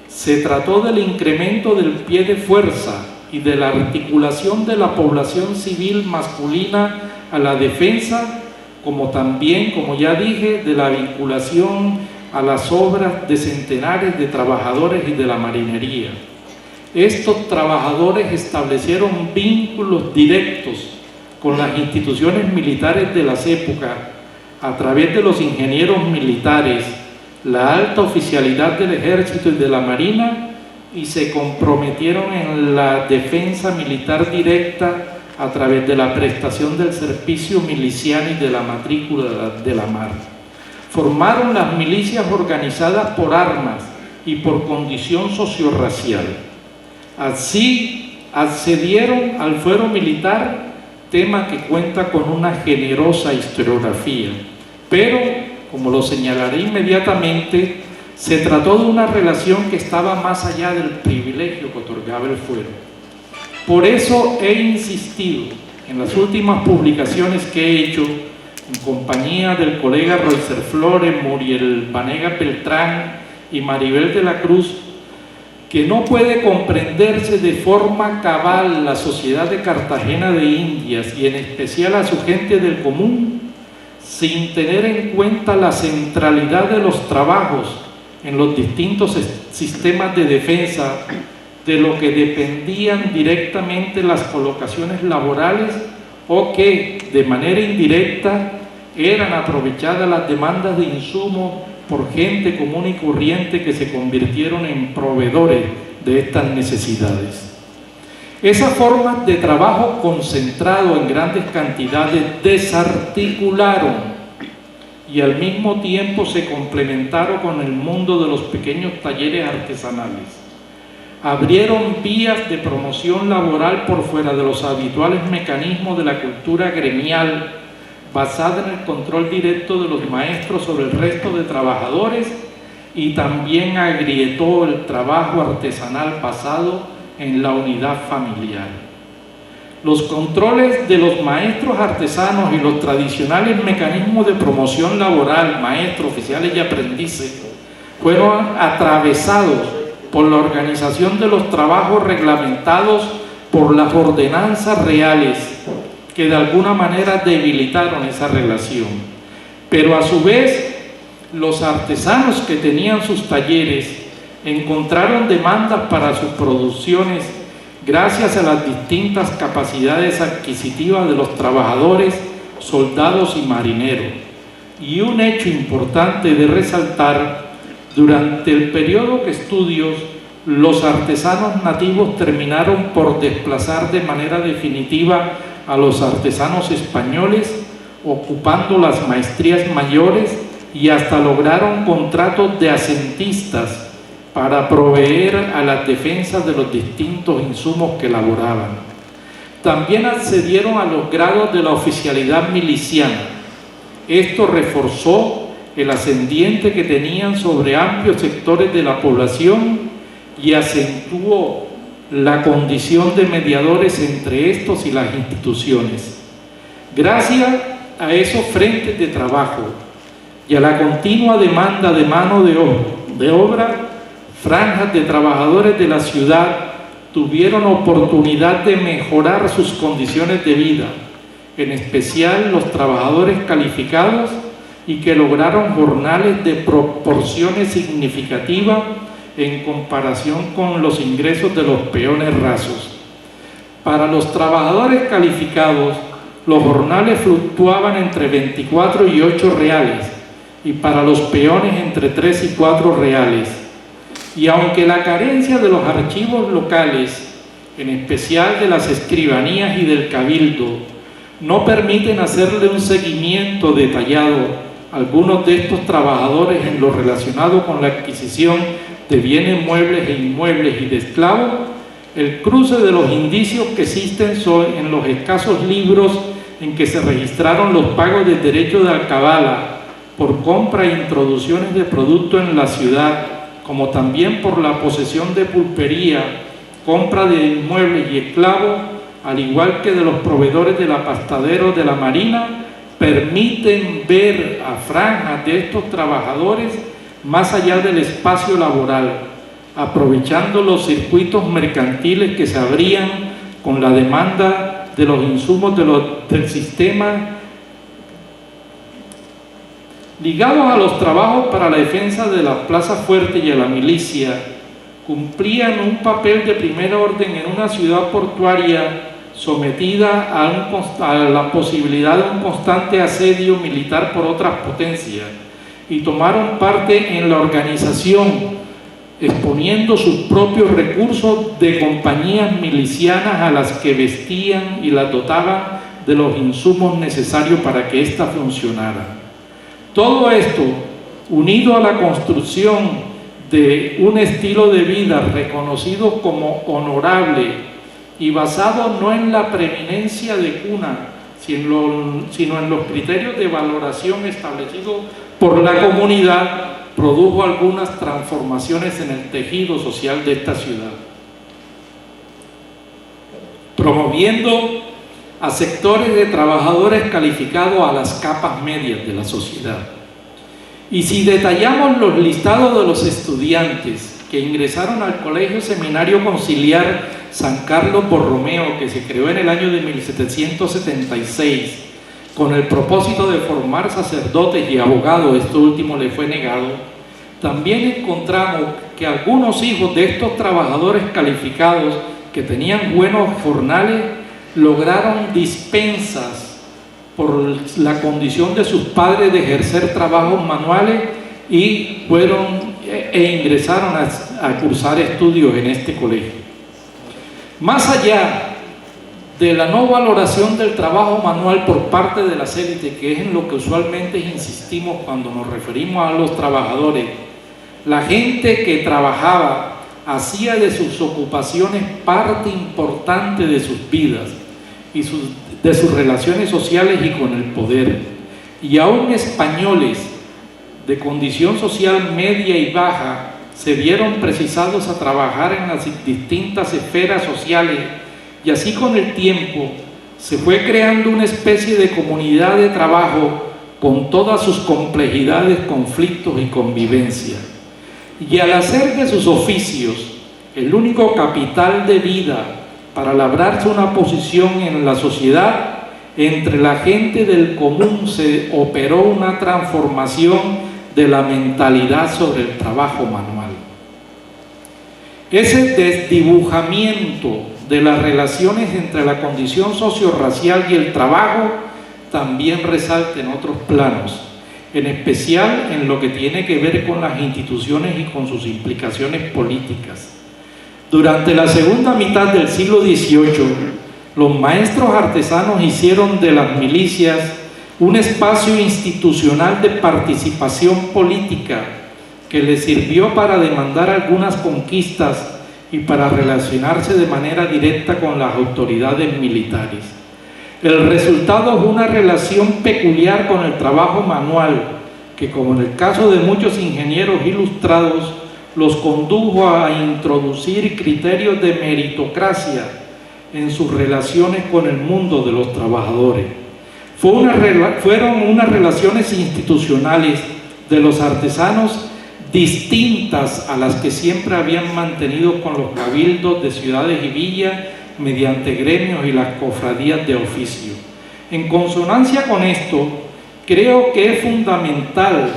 se trató del incremento del pie de fuerza y de la articulación de la población civil masculina a la defensa, como también, como ya dije, de la vinculación a las obras de centenares de trabajadores y de la marinería. Estos trabajadores establecieron vínculos directos con las instituciones militares de las épocas a través de los ingenieros militares, la alta oficialidad del ejército y de la marina, y se comprometieron en la defensa militar directa a través de la prestación del servicio miliciano y de la matrícula de la mar. Formaron las milicias organizadas por armas y por condición sociorracial. Así accedieron al fuero militar, tema que cuenta con una generosa historiografía, pero, como lo señalaré inmediatamente, se trató de una relación que estaba más allá del privilegio que otorgaba el fuero. Por eso he insistido en las últimas publicaciones que he hecho, en compañía del colega Roycer Flores, Muriel Vanegas Beltrán y Maribel de la Cruz, que no puede comprenderse de forma cabal la sociedad de Cartagena de Indias y en especial a su gente del común, sin tener en cuenta la centralidad de los trabajos en los distintos sistemas de defensa, de lo que dependían directamente las colocaciones laborales o que, de manera indirecta, eran aprovechadas las demandas de insumos por gente común y corriente que se convirtieron en proveedores de estas necesidades. Esas formas de trabajo concentrado en grandes cantidades desarticularon y al mismo tiempo se complementaron con el mundo de los pequeños talleres artesanales. Abrieron vías de promoción laboral por fuera de los habituales mecanismos de la cultura gremial, basada en el control directo de los maestros sobre el resto de trabajadores, y también agrietó el trabajo artesanal basado en la unidad familiar. Los controles de los maestros artesanos y los tradicionales mecanismos de promoción laboral, maestros, oficiales y aprendices, fueron atravesados por la organización de los trabajos reglamentados por las ordenanzas reales, que de alguna manera debilitaron esa relación. Pero a su vez, los artesanos que tenían sus talleres encontraron demandas para sus producciones gracias a las distintas capacidades adquisitivas de los trabajadores, soldados y marineros. Y un hecho importante de resaltar: durante el periodo que estudios, los artesanos nativos terminaron por desplazar de manera definitiva a los artesanos españoles, ocupando las maestrías mayores, y hasta lograron contratos de asentistas para proveer a las defensas de los distintos insumos que elaboraban. También accedieron a los grados de la oficialidad miliciana. Esto reforzó el ascendiente que tenían sobre amplios sectores de la población y acentuó la condición de mediadores entre estos y las instituciones. Gracias a esos frentes de trabajo y a la continua demanda de mano de obra, franjas de trabajadores de la ciudad tuvieron oportunidad de mejorar sus condiciones de vida, en especial los trabajadores calificados y que lograron jornales de proporciones significativas en comparación con los ingresos de los peones rasos. Para los trabajadores calificados, los jornales fluctuaban entre 24 y 8 reales y para los peones entre 3 y 4 reales. Y aunque la carencia de los archivos locales, en especial de las escribanías y del cabildo, no permiten hacerle un seguimiento detallado a algunos de estos trabajadores en lo relacionado con la adquisición de bienes muebles e inmuebles y de esclavos, el cruce de los indicios que existen son en los escasos libros en que se registraron los pagos de derecho de alcabala por compra e introducciones de producto en la ciudad, como también por la posesión de pulpería, compra de inmuebles y esclavos, al igual que de los proveedores del apastadero de la Marina, permiten ver a franjas de estos trabajadores más allá del espacio laboral, aprovechando los circuitos mercantiles que se abrían con la demanda de los insumos del sistema, ligados a los trabajos para la defensa de las plazas fuertes y a la milicia, cumplían un papel de primer orden en una ciudad portuaria sometida a la posibilidad de un constante asedio militar por otras potencias, y tomaron parte en la organización, exponiendo sus propios recursos de compañías milicianas a las que vestían y las dotaban de los insumos necesarios para que ésta funcionara. Todo esto, unido a la construcción de un estilo de vida reconocido como honorable y basado no en la preeminencia de cuna, sino en los criterios de valoración establecidos por la comunidad, produjo algunas transformaciones en el tejido social de esta ciudad, promoviendo a sectores de trabajadores calificados a las capas medias de la sociedad. Y si detallamos los listados de los estudiantes que ingresaron al Colegio Seminario Conciliar San Carlos Borromeo, que se creó en el año de 1776, con el propósito de formar sacerdotes y abogados, esto último le fue negado, también encontramos que algunos hijos de estos trabajadores calificados que tenían buenos jornales lograron dispensas por la condición de sus padres de ejercer trabajos manuales y ingresaron a cursar estudios en este colegio. Más allá de la no valoración del trabajo manual por parte de las élites, que es en lo que usualmente insistimos cuando nos referimos a los trabajadores, la gente que trabajaba hacía de sus ocupaciones parte importante de sus vidas y de sus relaciones sociales y con el poder. Y aún españoles de condición social media y baja se vieron precisados a trabajar en las distintas esferas sociales, y así con el tiempo se fue creando una especie de comunidad de trabajo con todas sus complejidades, conflictos y convivencia. Y al hacer de sus oficios el único capital de vida para labrarse una posición en la sociedad, entre la gente del común se operó una transformación de la mentalidad sobre el trabajo manual. Ese desdibujamiento de las relaciones entre la condición socio-racial y el trabajo también resalta en otros planos, en especial en lo que tiene que ver con las instituciones y con sus implicaciones políticas. Durante la segunda mitad del siglo XVIII, los maestros artesanos hicieron de las milicias un espacio institucional de participación política que les sirvió para demandar algunas conquistas y para relacionarse de manera directa con las autoridades militares. El resultado es una relación peculiar con el trabajo manual, que, como en el caso de muchos ingenieros ilustrados, los condujo a introducir criterios de meritocracia en sus relaciones con el mundo de los trabajadores. Fueron unas relaciones institucionales de los artesanos distintas a las que siempre habían mantenido con los cabildos de ciudades y villas mediante gremios y las cofradías de oficio. En consonancia con esto, creo que es fundamental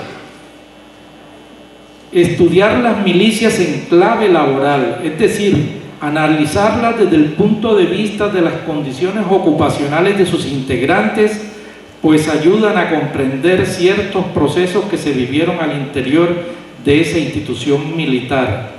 estudiar las milicias en clave laboral, es decir, analizarlas desde el punto de vista de las condiciones ocupacionales de sus integrantes, pues ayudan a comprender ciertos procesos que se vivieron al interior de esa institución militar.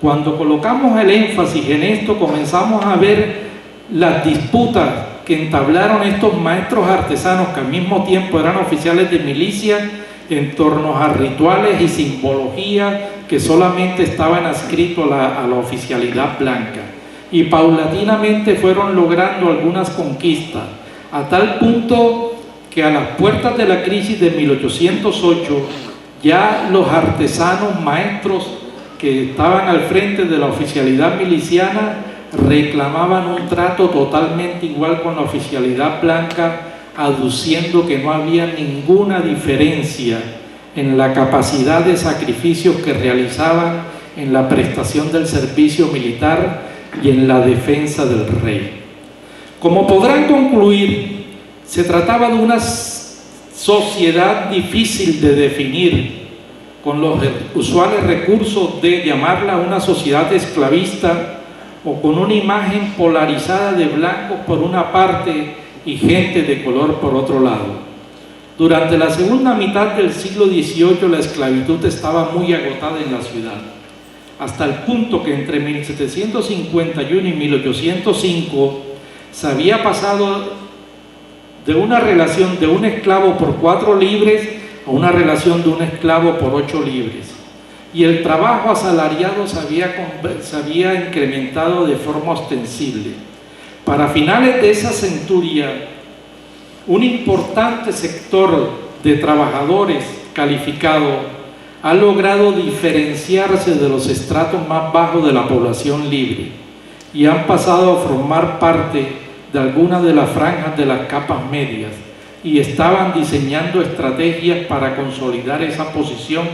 Cuando colocamos el énfasis en esto, comenzamos a ver las disputas que entablaron estos maestros artesanos, que al mismo tiempo eran oficiales de milicia, en torno a rituales y simbología que solamente estaban adscritos a la oficialidad blanca. Y paulatinamente fueron logrando algunas conquistas, a tal punto que a las puertas de la crisis de 1808, ya los artesanos maestros que estaban al frente de la oficialidad miliciana reclamaban un trato totalmente igual con la oficialidad blanca, aduciendo que no había ninguna diferencia en la capacidad de sacrificios que realizaban en la prestación del servicio militar y en la defensa del rey. Como podrán concluir, se trataba de una sociedad difícil de definir, con los usuales recursos de llamarla una sociedad esclavista o con una imagen polarizada de blancos por una parte y gente de color por otro lado. Durante la segunda mitad del siglo XVIII la esclavitud estaba muy agotada en la ciudad, hasta el punto que entre 1751 y 1805 se había pasado de una relación de un esclavo por 4 libres a una relación de un esclavo por 8 libres. Y el trabajo asalariado se había incrementado de forma ostensible. Para finales de esa centuria, un importante sector de trabajadores calificados ha logrado diferenciarse de los estratos más bajos de la población libre y han pasado a formar parte de algunas de las franjas de las capas medias y estaban diseñando estrategias para consolidar esa posición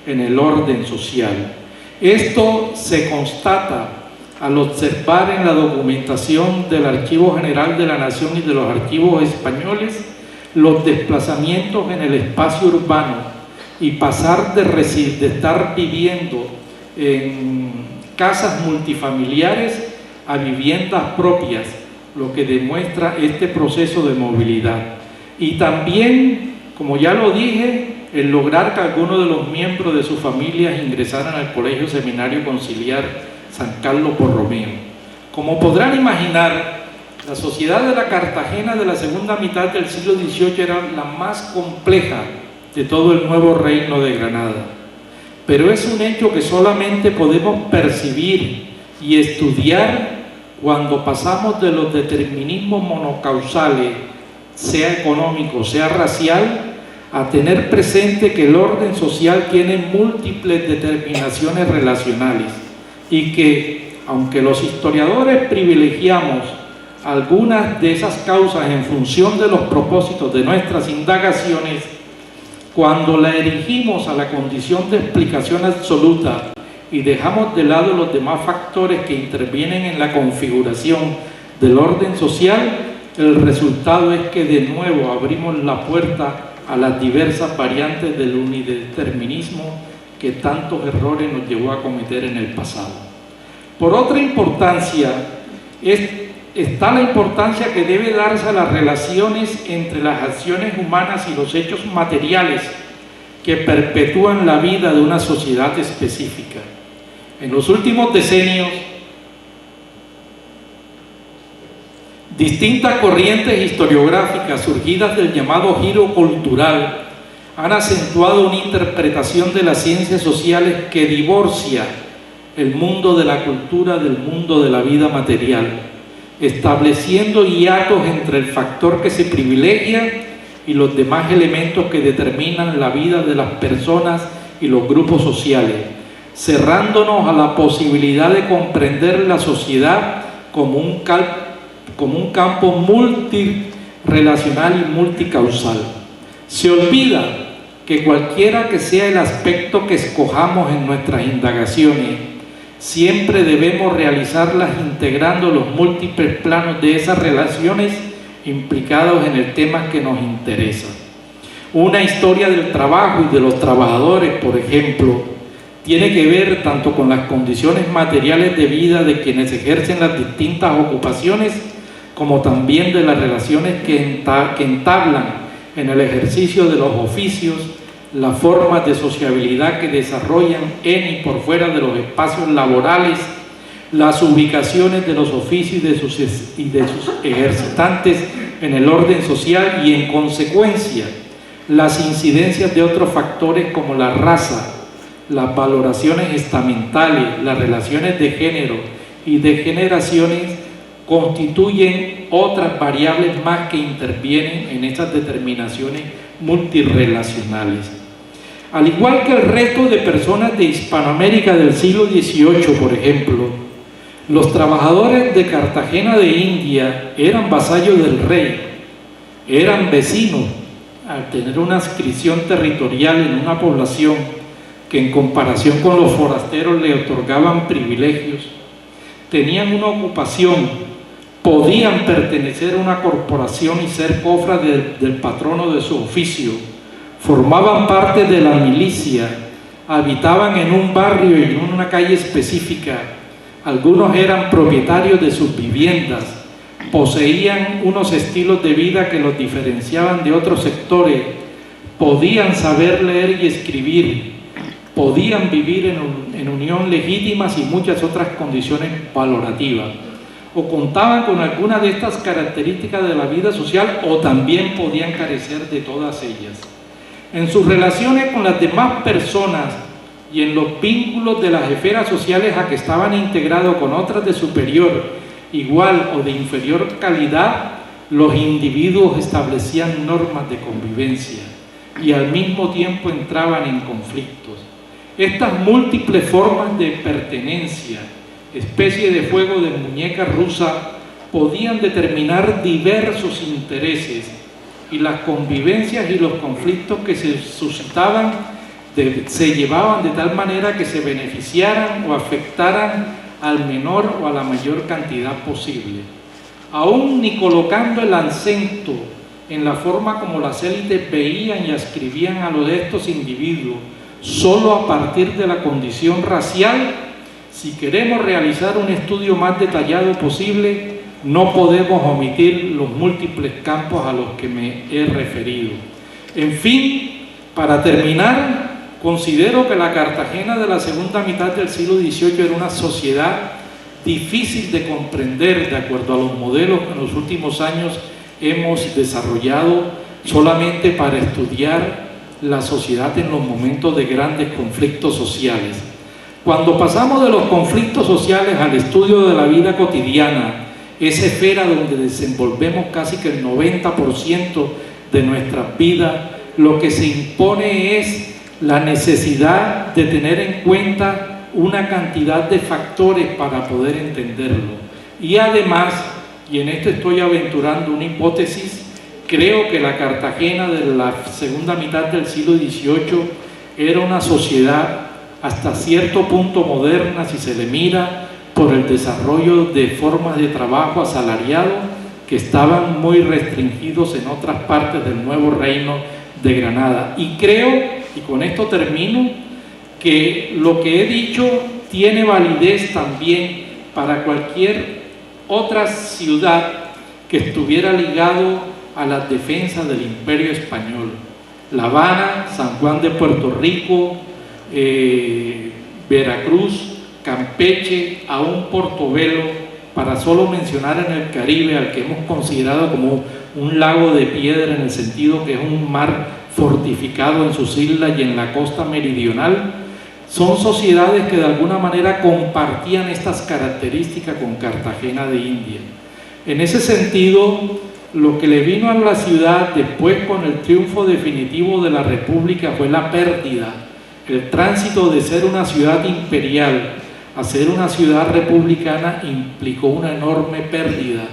en el orden social. Esto se constata al observar en la documentación del Archivo General de la Nación y de los archivos españoles los desplazamientos en el espacio urbano y pasar de estar viviendo en casas multifamiliares a viviendas propias, lo que demuestra este proceso de movilidad. Y también, como ya lo dije, el lograr que algunos de los miembros de sus familias ingresaran al Colegio Seminario Conciliar San Carlos Borromeo. Como podrán imaginar, la sociedad de la Cartagena de la segunda mitad del siglo XVIII era la más compleja de todo el nuevo reino de Granada. Pero es un hecho que solamente podemos percibir y estudiar cuando pasamos de los determinismos monocausales, sea económico, sea racial, a tener presente que el orden social tiene múltiples determinaciones relacionales y que, aunque los historiadores privilegiamos algunas de esas causas en función de los propósitos de nuestras indagaciones, cuando la erigimos a la condición de explicación absoluta y dejamos de lado los demás factores que intervienen en la configuración del orden social, el resultado es que de nuevo abrimos la puerta a las diversas variantes del unideterminismo que tantos errores nos llevó a cometer en el pasado. Por otra importancia, está la importancia que debe darse a las relaciones entre las acciones humanas y los hechos materiales que perpetúan la vida de una sociedad específica. En los últimos decenios, distintas corrientes historiográficas surgidas del llamado giro cultural han acentuado una interpretación de las ciencias sociales que divorcia el mundo de la cultura del mundo de la vida material, estableciendo hiatos entre el factor que se privilegia y los demás elementos que determinan la vida de las personas y los grupos sociales, cerrándonos a la posibilidad de comprender la sociedad como un campo multirelacional y multicausal. Se olvida que cualquiera que sea el aspecto que escojamos en nuestras indagaciones, siempre debemos realizarlas integrando los múltiples planos de esas relaciones implicados en el tema que nos interesa. Una historia del trabajo y de los trabajadores, por ejemplo, tiene que ver tanto con las condiciones materiales de vida de quienes ejercen las distintas ocupaciones, como también de las relaciones que entablan en el ejercicio de los oficios, las formas de sociabilidad que desarrollan en y por fuera de los espacios laborales, las ubicaciones de los oficios y de sus ejercitantes en el orden social y, en consecuencia, las incidencias de otros factores como la raza, las valoraciones estamentales, las relaciones de género y de generaciones constituyen otras variables más que intervienen en estas determinaciones multirelacionales. Al igual que el resto de personas de Hispanoamérica del siglo XVIII, por ejemplo, los trabajadores de Cartagena de India eran vasallos del rey, eran vecinos, al tener una adscripción territorial en una población que en comparación con los forasteros le otorgaban privilegios, tenían una ocupación, podían pertenecer a una corporación y ser cofrades del patrono de su oficio, formaban parte de la milicia, habitaban en un barrio y en una calle específica, algunos eran propietarios de sus viviendas, poseían unos estilos de vida que los diferenciaban de otros sectores, podían saber leer y escribir, podían vivir en unión legítimas y muchas otras condiciones valorativas, o contaban con alguna de estas características de la vida social, o también podían carecer de todas ellas. En sus relaciones con las demás personas y en los vínculos de las esferas sociales a que estaban integrados con otras de superior, igual o de inferior calidad, los individuos establecían normas de convivencia y al mismo tiempo entraban en conflictos. Estas múltiples formas de pertenencia, especie de juego de muñeca rusa, podían determinar diversos intereses, y las convivencias y los conflictos que se suscitaban se llevaban de tal manera que se beneficiaran o afectaran al menor o a la mayor cantidad posible. Aún ni colocando el acento en la forma como las élites veían y ascribían a lo de estos individuos, solo a partir de la condición racial, si queremos realizar un estudio más detallado posible, no podemos omitir los múltiples campos a los que me he referido. En fin, para terminar, considero que la Cartagena de la segunda mitad del siglo XVIII era una sociedad difícil de comprender de acuerdo a los modelos que en los últimos años hemos desarrollado solamente para estudiar la sociedad en los momentos de grandes conflictos sociales. Cuando pasamos de los conflictos sociales al estudio de la vida cotidiana, esa esfera donde desenvolvemos casi que el 90% de nuestras vidas, lo que se impone es la necesidad de tener en cuenta una cantidad de factores para poder entenderlo. Y además, y en esto estoy aventurando una hipótesis, creo que la Cartagena de la segunda mitad del siglo XVIII era una sociedad hasta cierto punto moderna, si se le mira, por el desarrollo de formas de trabajo asalariado que estaban muy restringidos en otras partes del nuevo reino de Granada. Y creo, y con esto termino, que lo que he dicho tiene validez también para cualquier otra ciudad que estuviera ligado a la defensa del Imperio Español. La Habana, San Juan de Puerto Rico, Veracruz, Campeche, aún Portobelo, para solo mencionar en el Caribe, al que hemos considerado como un lago de piedra en el sentido que es un mar fortificado en sus islas y en la costa meridional, son sociedades que de alguna manera compartían estas características con Cartagena de India. En ese sentido, lo que le vino a la ciudad después con el triunfo definitivo de la República fue la pérdida El tránsito de ser una ciudad imperial a ser una ciudad republicana implicó una enorme pérdida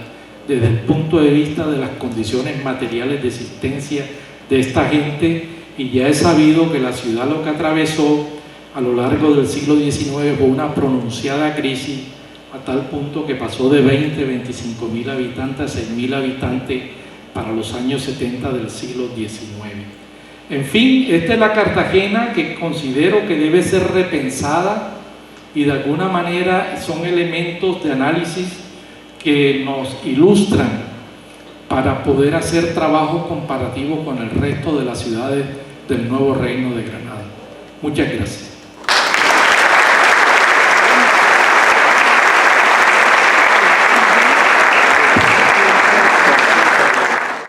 desde el punto de vista de las condiciones materiales de existencia de esta gente, y ya es sabido que la ciudad lo que atravesó a lo largo del siglo XIX fue una pronunciada crisis, a tal punto que pasó de 25 mil habitantes a 6 mil habitantes para los años 70 del siglo XIX. En fin, esta es la Cartagena que considero que debe ser repensada, y de alguna manera son elementos de análisis que nos ilustran para poder hacer trabajo comparativo con el resto de las ciudades del nuevo Reino de Granada. Muchas gracias.